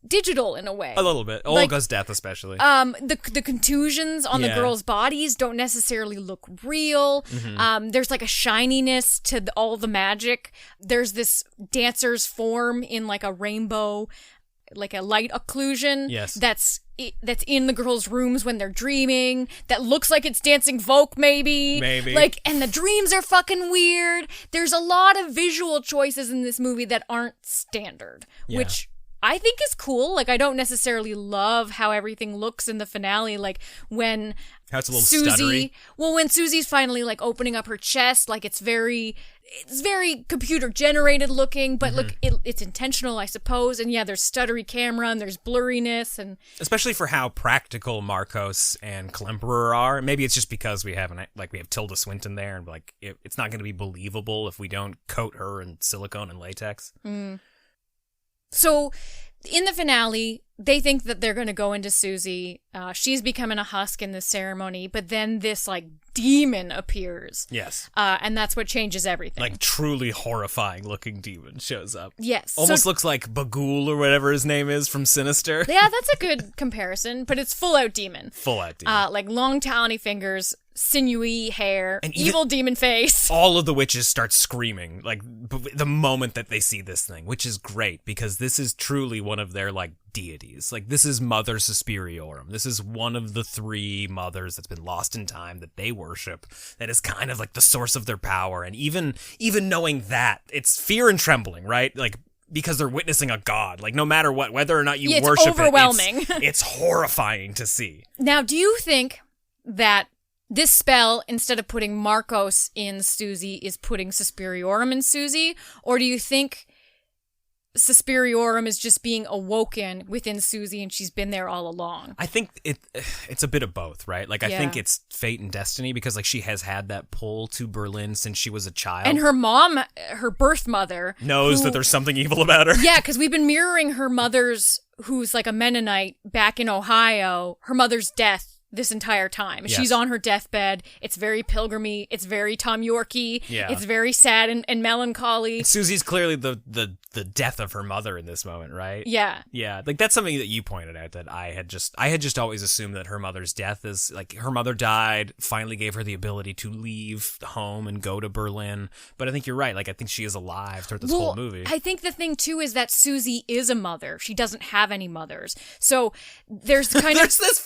digital in a way.
A little bit. Olga's death especially.
The contusions on the girls' bodies don't necessarily look real. Mm-hmm. There's like a shininess to all the magic. There's this dancer's form in like a rainbow, like a light occlusion.
Yes.
That's in the girls' rooms when they're dreaming. That looks like it's dancing folk, maybe. Like, and the dreams are fucking weird. There's a lot of visual choices in this movie that aren't standard, which I think is cool. Like, I don't necessarily love how everything looks in the finale. Like, when
how it's a little stuttery.
Well, when Susie's finally, like, opening up her chest, like, it's very computer generated looking, but look, it's intentional, I suppose. And yeah, there's stuttery camera and there's blurriness, and
especially for how practical Markos and Klemperer are. Maybe it's just because we have Tilda Swinton there, and like it's not going to be believable if we don't coat her in silicone and latex.
So, in the finale, they think that they're going to go into Susie. She's becoming a husk in this ceremony, but then this, like, demon appears.
Yes.
And that's what changes everything.
Like, truly horrifying looking demon shows up.
Yes.
Almost looks like Bagul or whatever his name is from Sinister.
Yeah, that's a good comparison, but it's full-out demon.
Full-out demon.
Like, long, towny fingers, sinewy hair, and evil demon face.
All of the witches start screaming, like, the moment that they see this thing, which is great, because this is truly one of their like deities. Like this is Mother Suspiriorum. This is one of the three mothers that's been lost in time that they worship. That is kind of like the source of their power. And even knowing that, it's fear and trembling, right? Like because they're witnessing a god. Like no matter what, whether or not you worship
overwhelming.
It's horrifying to see.
Now, do you think that this spell, instead of putting Markos in Susie, is putting Suspiriorum in Susie? Or do you think Suspiriorum is just being awoken within Susie and she's been there all along?
I think it's a bit of both, right? Like, I think it's fate and destiny because, like, she has had that pull to Berlin since she was a child.
And her mom, her birth mother...
knows that there's something evil about her.
Yeah, because we've been mirroring her mother's, who's like a Mennonite back in Ohio, her mother's death this entire time.
Yes.
She's on her deathbed. It's very pilgrimy. It's very Tom Yorkie.
Yeah.
It's very sad and melancholy.
Susie's clearly the death of her mother in this moment, right?
Yeah.
Yeah. Like that's something that you pointed out that I had just always assumed that her mother's death is like her mother died, finally gave her the ability to leave home and go to Berlin. But I think you're right. Like I think she is alive throughout this whole movie.
I think the thing too is that Susie is a mother. She doesn't have any mothers. So there's kind
there's this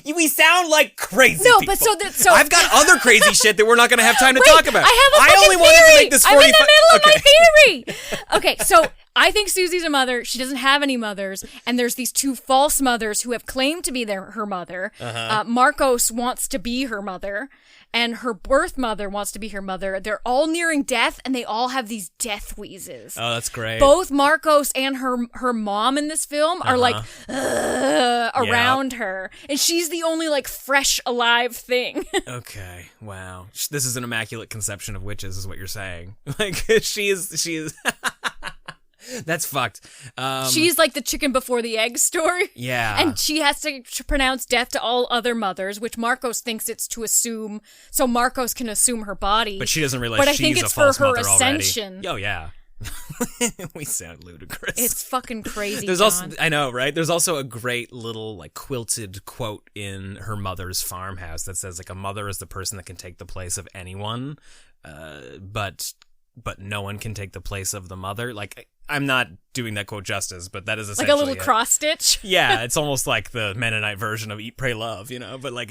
we sound like crazy
No,
people.
but so
I've got other crazy shit that we're not going to have time to
Wait,
talk about.
I
only wanted to make this 45.
I'm in the middle of my theory. Okay, so I think Susie's a mother. She doesn't have any mothers, and there's these two false mothers who have claimed to be her mother. Markos wants to be her mother, and her birth mother wants to be her mother. They're all nearing death, and they all have these death wheezes.
Oh, that's great.
Both Markos and her mom in this film are like around her, and she's the only like fresh alive thing.
Okay, wow. This is an immaculate conception of witches, is what you're saying. Like she is. That's fucked.
She's like the chicken before the egg story.
Yeah.
And she has to pronounce death to all other mothers, which Markos thinks it's to assume, so Markos can assume her body.
But she doesn't realize
but I
she's
think
a
it's
false
for her
mother
ascension.
already. Oh, yeah. We sound ludicrous.
It's fucking crazy,
There's
John.
also, I know, right? There's also a great little like quilted quote in her mother's farmhouse that says like a mother is the person that can take the place of anyone, but no one can take the place of the mother. Like I'm not doing that quote justice, but that is essentially
like a little cross stitch.
Yeah, it's almost like the Mennonite version of Eat, Pray, Love, you know. But like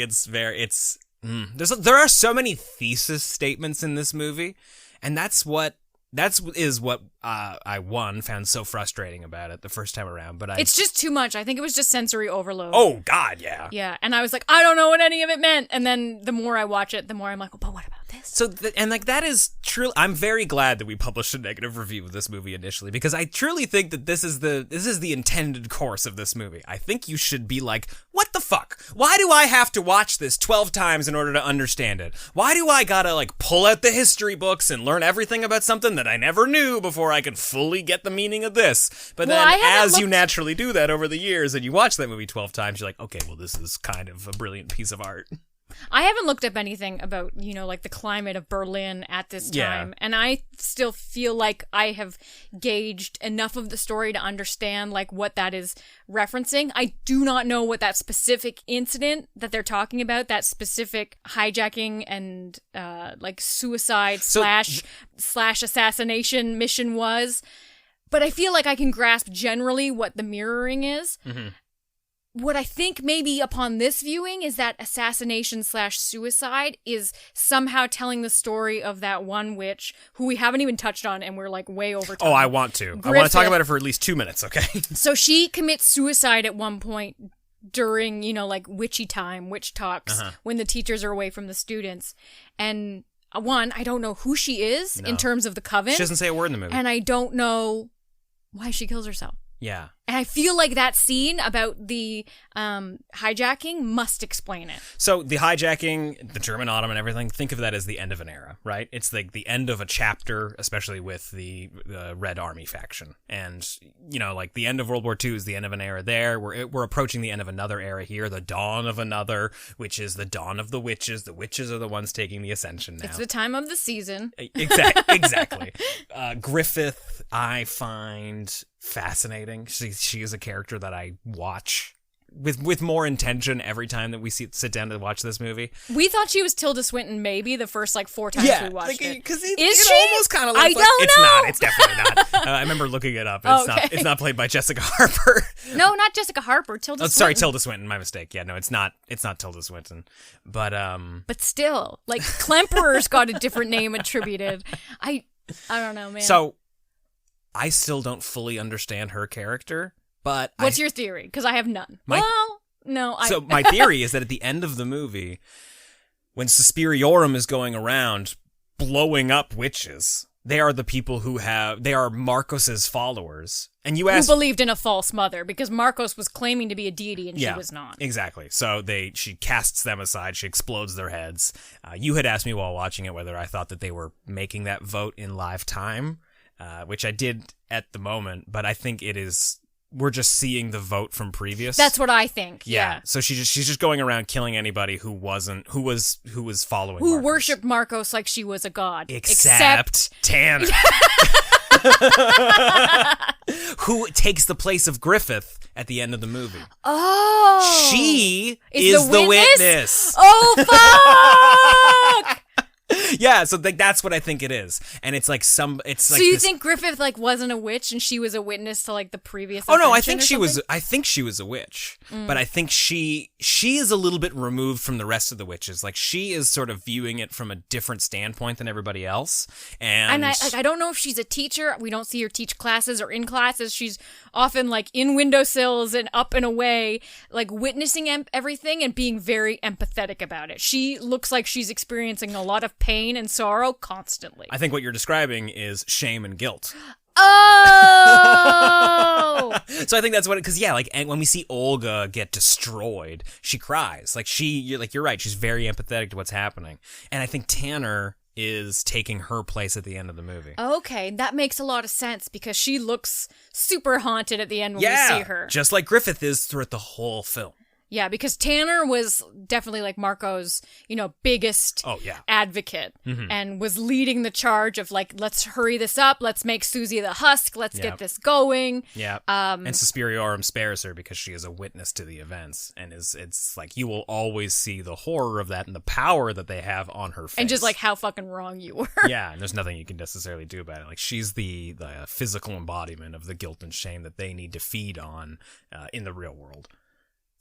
there are so many thesis statements in this movie, and that's what I found so frustrating about it the first time around. But
it's just too much. I think it was just sensory overload.
Oh God, yeah.
Yeah, and I was like, I don't know what any of it meant. And then the more I watch it, the more I'm like, oh, but what about this?
So, that is true. I'm very glad that we published a negative review of this movie initially, because I truly think that this is the intended course of this movie. I think you should be like, what the fuck? Why do I have to watch this 12 times in order to understand it? Why do I gotta like pull out the history books and learn everything about something that I never knew before I could fully get the meaning of this? But then as you naturally do that over the years and you watch that movie 12 times, you're like, okay, well, this is kind of a brilliant piece of art.
I haven't looked up anything about, like the climate of Berlin at this time. Yeah. And I still feel like I have gauged enough of the story to understand like what that is referencing. I do not know what that specific incident that they're talking about, that specific hijacking and like suicide slash assassination mission was. But I feel like I can grasp generally what the mirroring is. Mm-hmm. What I think maybe upon this viewing is that assassination / suicide is somehow telling the story of that one witch who we haven't even touched on, and we're like way over time.
Oh, I want to. I want to talk about it for at least 2 minutes, okay?
So she commits suicide at one point during, like witchy time, witch talks, when the teachers are away from the students. And one, I don't know who she is in terms of the coven.
She doesn't say a word in the movie.
And I don't know why she kills herself.
Yeah.
And I feel like that scene about the hijacking must explain it.
So the hijacking, the German autumn and everything, think of that as the end of an era, right? It's like the end of a chapter, especially with the Red Army faction. And, like the end of World War II is the end of an era there. We're approaching the end of another era here, the dawn of another, which is the dawn of the witches. The witches are the ones taking the ascension now.
It's the time of the season.
Exactly. Griffith, I find fascinating. She is a character that I watch with more intention every time that we sit down to watch this movie.
We thought she was Tilda Swinton maybe the first like 4 times we watched it.
Because
Is
it
she?
almost kind of looks
I
like
don't
it's
know.
not. It's definitely not. I remember looking it up. It's
Okay.
not. It's not played by Jessica Harper.
No, not Jessica Harper. Tilda
Oh,
Swinton.
sorry, Tilda Swinton. My mistake. Yeah, no, it's not. It's not Tilda Swinton. But
But still, like Klemperer's got a different name attributed. I don't know, man.
So I still don't fully understand her character. But
what's your theory? Because I have none. So
my theory is that at the end of the movie, when Suspiriorum is going around blowing up witches, they are the people they are Markos's followers. And you asked,
who believed in a false mother, because Markos was claiming to be a deity and she was not.
Exactly. So she casts them aside. She explodes their heads. You had asked me while watching it whether I thought that they were making that vote in live time, which I did at the moment. But I think we're just seeing the vote from previous.
That's what I think. Yeah.
So she's just going around killing anybody who was following
Who
Markos.
worshipped Markos like she was a god.
Except Tanner. Who takes the place of Griffith at the end of the movie.
Oh.
She is the witness.
Oh, fuck!
Yeah, so that's what I think it is. And it's like so you
think Griffith like wasn't a witch and she was a witness to like the previous
Oh no, I
ascension
think
or
she was
something?
I think she was a witch. But I think she is a little bit removed from the rest of the witches. Like she is sort of viewing it from a different standpoint than everybody else. And
I don't know if she's a teacher. We don't see her teach classes or in classes. She's often like in windowsills and up and away, like witnessing everything and being very empathetic about it. She looks like she's experiencing a lot of pain and sorrow constantly.
I think what you're describing is shame and guilt.
Oh!
So I think that's what because and when we see Olga get destroyed, she cries. You're right, she's very empathetic to what's happening. And I think Tanner is taking her place at the end of the movie.
Okay, that makes a lot of sense because she looks super haunted at the end when we see her.
Just like Griffith is throughout the whole film.
Yeah, because Tanner was definitely like Marco's, biggest advocate and was leading the charge of like, let's hurry this up. Let's make Susie the husk. Let's get this going.
Yeah. And Suspiriorum spares her because she is a witness to the events. And it's like, you will always see the horror of that and the power that they have on her face.
And just like how fucking wrong you were.
Yeah. And there's nothing you can necessarily do about it. Like she's the physical embodiment of the guilt and shame that they need to feed on in the real world.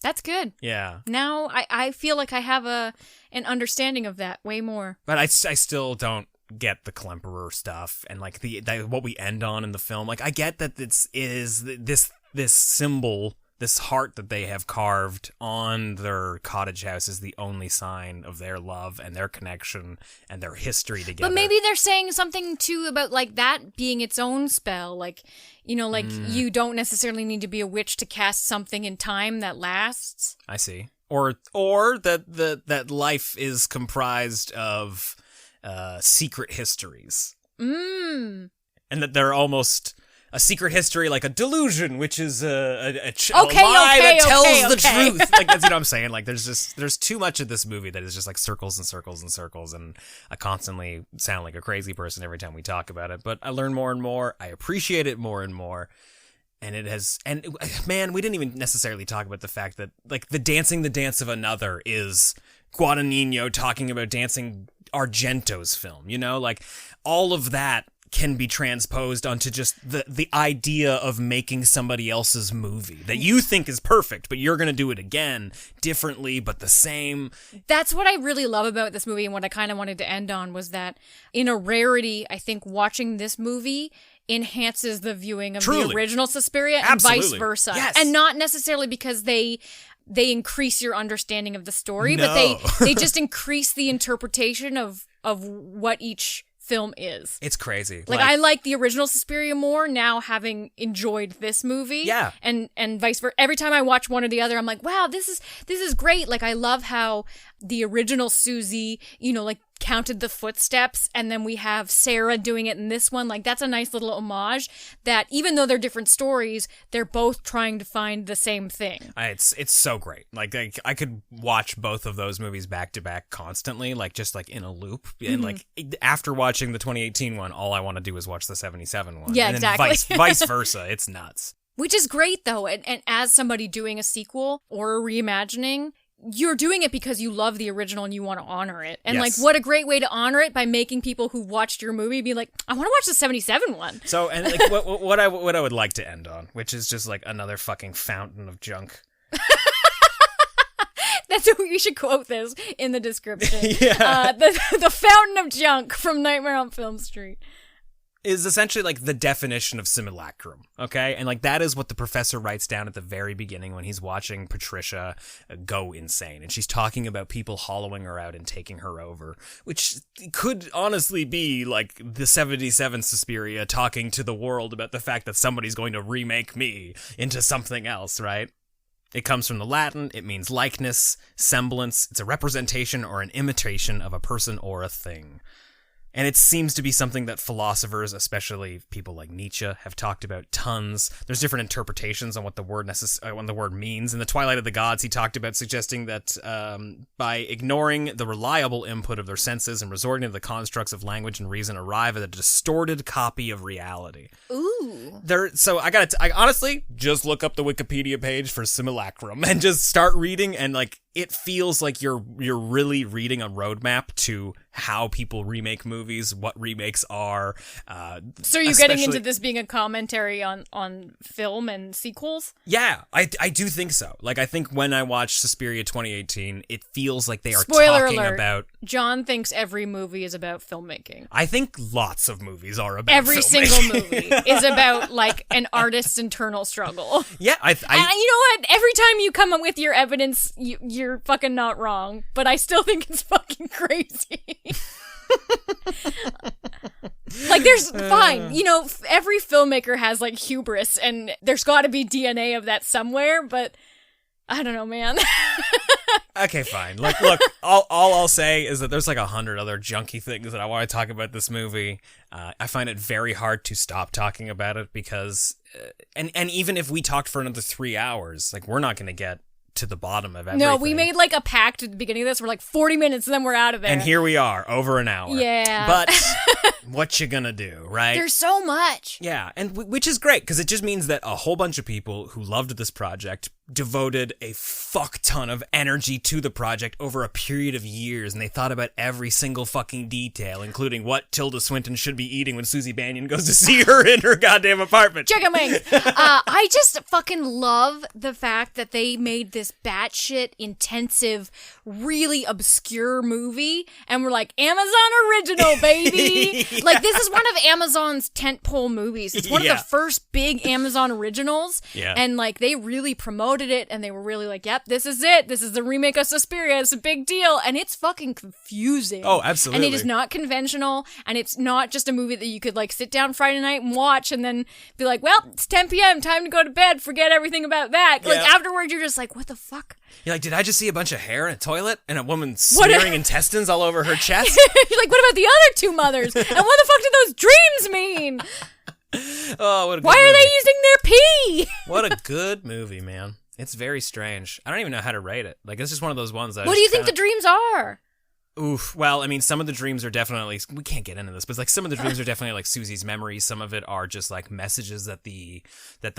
That's good.
Yeah.
Now I feel like I have an understanding of that way more.
But I still don't get the Klemperer stuff and like what we end on in the film. Like I get that this symbol, this heart that they have carved on their cottage house is the only sign of their love and their connection and their history together.
But maybe they're saying something too about like that being its own spell. Like, you don't necessarily need to be a witch to cast something in time that lasts.
I see. Or that life is comprised of secret histories. And that they're almost a secret history, like a delusion, which is a lie that tells the truth. Like that's what I'm saying. Like there's too much of this movie that is just like circles and circles and circles, and I constantly sound like a crazy person every time we talk about it. But I learn more and more. I appreciate it more and more. And man, we didn't even necessarily talk about the fact that like the dance of another is Guadagnino talking about dancing Argento's film. Like all of that can be transposed onto just the idea of making somebody else's movie that you think is perfect, but you're going to do it again, differently, but the same.
That's what I really love about this movie, and what I kind of wanted to end on was that in a rarity, I think watching this movie enhances the viewing of the original Suspiria and vice versa.
Yes.
And not necessarily because they increase your understanding of the story, but they just increase the interpretation of what each film is.
It's crazy.
Like I like the original Suspiria more now, having enjoyed this movie.
Yeah.
And vice versa. Every time I watch one or the other, I'm like, wow, this is great. Like I love how the original Susie, like counted the footsteps, and then we have Sarah doing it in this one. Like that's a nice little homage that even though they're different stories, they're both trying to find the same thing.
It's so great. Like I could watch both of those movies back to back constantly, like just like in a loop. And like after watching the 2018 one, all I want to do is watch the 77 one.
Yeah,
and
exactly.
Then vice versa. It's nuts.
Which is great, though. And as somebody doing a sequel or a reimagining, you're doing it because you love the original and you want to honor it. And, like, what a great way to honor it by making people who watched your movie be like, I want to watch the 77 one.
So, and, like, what I would like to end on, which is just, like, another fucking fountain of junk.
That's what we should quote this in the description.
Yeah.
The fountain of junk from Nightmare on Film Street.
Is essentially like the definition of simulacrum, okay? And like that is what the professor writes down at the very beginning when he's watching Patricia go insane. And she's talking about people hollowing her out and taking her over, which could honestly be like the 77 Suspiria talking to the world about the fact that somebody's going to remake me into something else, right? It comes from the Latin. It means likeness, semblance. It's a representation or an imitation of a person or a thing. And it seems to be something that philosophers, especially people like Nietzsche, have talked about tons. There's different interpretations on what the word means. In The Twilight of the Gods, he talked about suggesting that by ignoring the reliable input of their senses and resorting to the constructs of language and reason, arrive at a distorted copy of reality.
Ooh.
So I honestly just look up the Wikipedia page for simulacrum and just start reading, and like it feels like you're really reading a roadmap to how people remake movies, what remakes are.
So you're getting into this being a commentary on film and sequels?
Yeah, I do think so. Like, I think when I watch Suspiria 2018, it feels like they are
Spoiler
talking
alert,
about...
John thinks every movie is about filmmaking.
I think lots of movies are about
every
filmmaking.
single movie is about, like, an artist's internal struggle.
Yeah,
and you know what? Every time you come up with your evidence, you're fucking not wrong. But I still think it's fucking crazy. Like, there's fine, you know, every filmmaker has like hubris, and there's got to be DNA of that somewhere, but I don't know, man.
Okay, fine. Like, look, all I'll say is that there's like 100 other junky things that I want to talk about this movie. I find it very hard to stop talking about it because, and even if we talked for another 3 hours, like, we're not going to get to the bottom of everything.
No, we made like a pact at the beginning of this. We're like 40 minutes and then we're out of there.
And here we are, over an hour.
Yeah.
But what you gonna do, right?
There's so much.
Yeah, and which is great, because it just means that a whole bunch of people who loved this project devoted a fuck ton of energy to the project over a period of years, and they thought about every single fucking detail, including what Tilda Swinton should be eating when Susie Bannion goes to see her in her goddamn apartment.
Chicken wings. I just fucking love the fact that they made this batshit intensive, really obscure movie, and we're like, Amazon original, baby.
Yeah.
Like, this is one of Amazon's tentpole movies. It's one of
Yeah.
the first big Amazon originals.
Yeah.
And like, they really promoted it, and they were really like, yep, this is it. This is the remake of Suspiria. It's a big deal. And it's fucking confusing.
Oh, absolutely.
And it is not conventional, and it's not just a movie that you could like sit down Friday night and watch and then be like, well, it's 10 p.m. time to go to bed. Forget everything about that. Like,
Yeah.
afterwards, you're just like, what the fuck?
You're like, did I just see a bunch of hair in a toilet and a woman smearing intestines all over her chest?
You're like, what about the other two mothers? And what the fuck do those dreams mean?
Oh, what a good
Why are
movie.
they using their pee?
What a good movie, man. It's very strange. I don't even know how to rate it. Like, it's just one of those ones that
What do you think the dreams are?
Oof. Well, I mean, some of the dreams are definitely, we can't get into this, but like some of the dreams are definitely like Susie's memories. Some of it are just like messages that the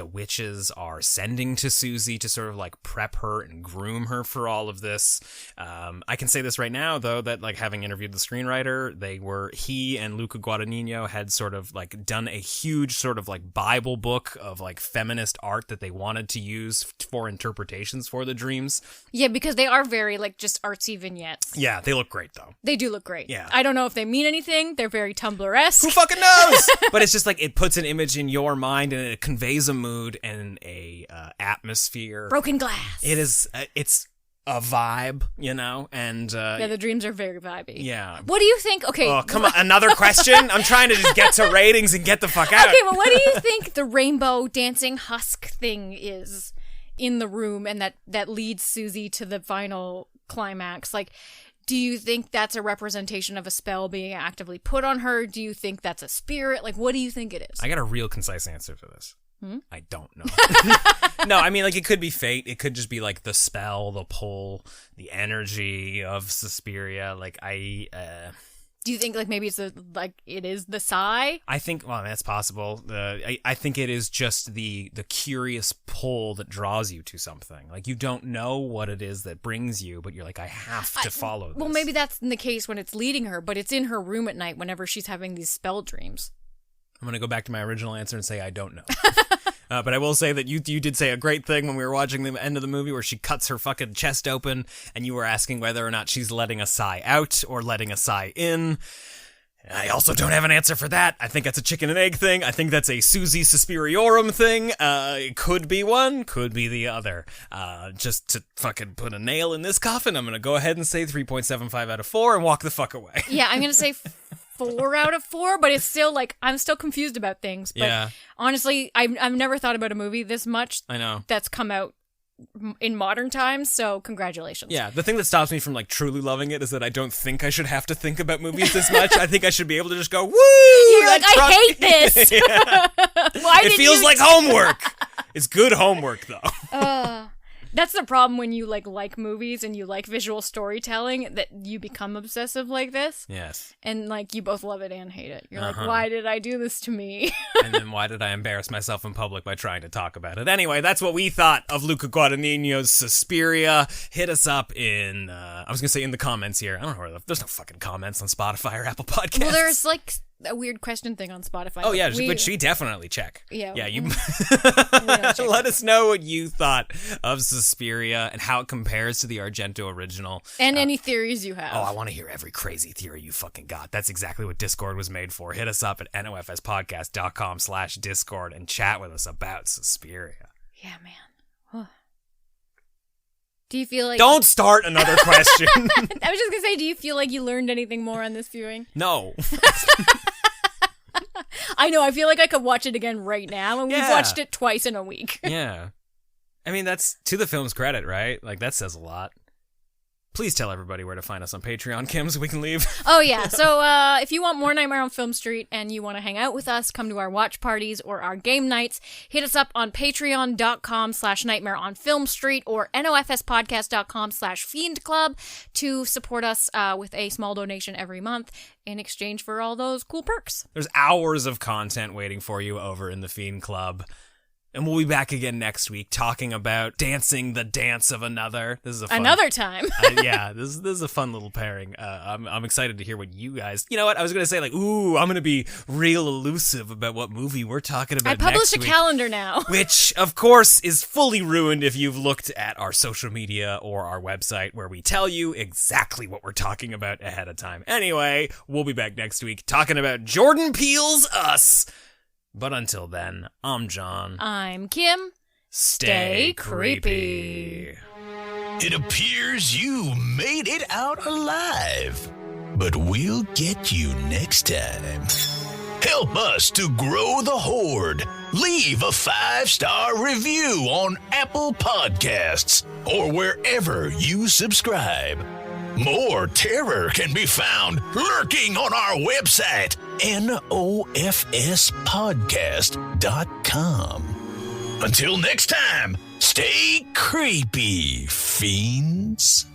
witches are sending to Susie to sort of like prep her and groom her for all of this. I can say this right now, though, that like having interviewed the screenwriter, he and Luca Guadagnino had sort of like done a huge sort of like Bible book of like feminist art that they wanted to use for interpretations for the dreams.
Yeah, because they are very like just artsy vignettes.
Yeah, they look great though.
They do look great.
Yeah.
I don't know if they mean anything. They're very Tumblr-esque.
Who fucking knows? But it's just like it puts an image in your mind and it conveys a mood and a atmosphere.
Broken glass.
It is. It's a vibe, you know, and
Yeah, the dreams are very vibey.
yeah.
What do you think? Okay.
Oh, come on, another question? I'm trying to just get to ratings and get the fuck out.
Okay, well, what do you think the rainbow dancing husk thing is in the room, and that leads Susie to the final climax? Like, do you think that's a representation of a spell being actively put on her? Do you think that's a spirit? Like, what do you think it is?
I got a real concise answer for this. I don't know. No, I mean, like, it could be fate. It could just be, like, the spell, the pull, the energy of Suspiria. Like,
Do you think like maybe it is the sigh?
I think, well, that's possible. I think it is just the curious pull that draws you to something. Like, you don't know what it is that brings you, but you're like, I have to follow this.
Well, maybe that's the case when it's leading her, but it's in her room at night whenever she's having these spell dreams.
I'm going to go back to my original answer and say I don't know. But I will say that you did say a great thing when we were watching the end of the movie where she cuts her fucking chest open and you were asking whether or not she's letting a sigh out or letting a sigh in. I also don't have an answer for that. I think that's a chicken and egg thing. I think that's a Susie Suspiriorum thing. It could be one, could be the other. Just to fucking put a nail in this coffin, I'm going to go ahead and say 3.75 out of 4 and walk the fuck away.
Yeah, I'm going to say 4 out of 4, but it's still like, I'm still confused about things. But
yeah.
Honestly, I've never thought about a movie this much.
I know.
That's come out in modern times, so congratulations.
Yeah, the thing that stops me from like truly loving it is that I don't think I should have to think about movies this much. I think I should be able to just go, woo!
You're like, I hate this!
It feels like homework! It's good homework, though.
That's the problem when you like movies and you like visual storytelling, that you become obsessive like this.
Yes.
And like you both love it and hate it. You're like, why did I do this to me?
And then why did I embarrass myself in public by trying to talk about it? Anyway, that's what we thought of Luca Guadagnino's Suspiria. Hit us up in, I was going to say in the comments here. I don't know where there's no fucking comments on Spotify or Apple Podcasts.
Well, there's like a weird question thing on Spotify.
Oh yeah, which we definitely check.
Yeah.
You let us know what you thought of Suspiria and how it compares to the Argento original.
And any theories you have.
Oh, I want to hear every crazy theory you fucking got. That's exactly what Discord was made for. Hit us up at nofspodcast.com/Discord and chat with us about Suspiria.
Yeah, man. Do you feel like...
Don't start another question.
I was just going to say, do you feel like you learned anything more on this viewing?
No.
I know, I feel like I could watch it again right now, and we've watched it twice in a week.
Yeah. I mean, that's to the film's credit, right? Like, that says a lot. Please tell everybody where to find us on Patreon, Kim, so we can leave.
Oh, yeah. So if you want more Nightmare on Film Street and you want to hang out with us, come to our watch parties or our game nights, hit us up on patreon.com/Nightmare on Film Street or nofspodcast.com/Fiend Club to support us with a small donation every month in exchange for all those cool perks.
There's hours of content waiting for you over in the Fiend Club. And we'll be back again next week talking about dancing the dance of another. This is a fun,
another time.
Yeah, this is a fun little pairing. I'm excited to hear what you guys. You know what? I was gonna say ooh, I'm gonna be real elusive about what movie we're talking about.
I published
next
a calendar now,
which of course is fully ruined if you've looked at our social media or our website, where we tell you exactly what we're talking about ahead of time. Anyway, we'll be back next week talking about Jordan Peele's Us. But until then, I'm John.
I'm Kim.
Stay creepy.
It appears you made it out alive, but we'll get you next time. Help us to grow the horde. Leave a 5-star review on Apple Podcasts or wherever you subscribe. More terror can be found lurking on our website, nofspodcast.com. Until next time, stay creepy, fiends.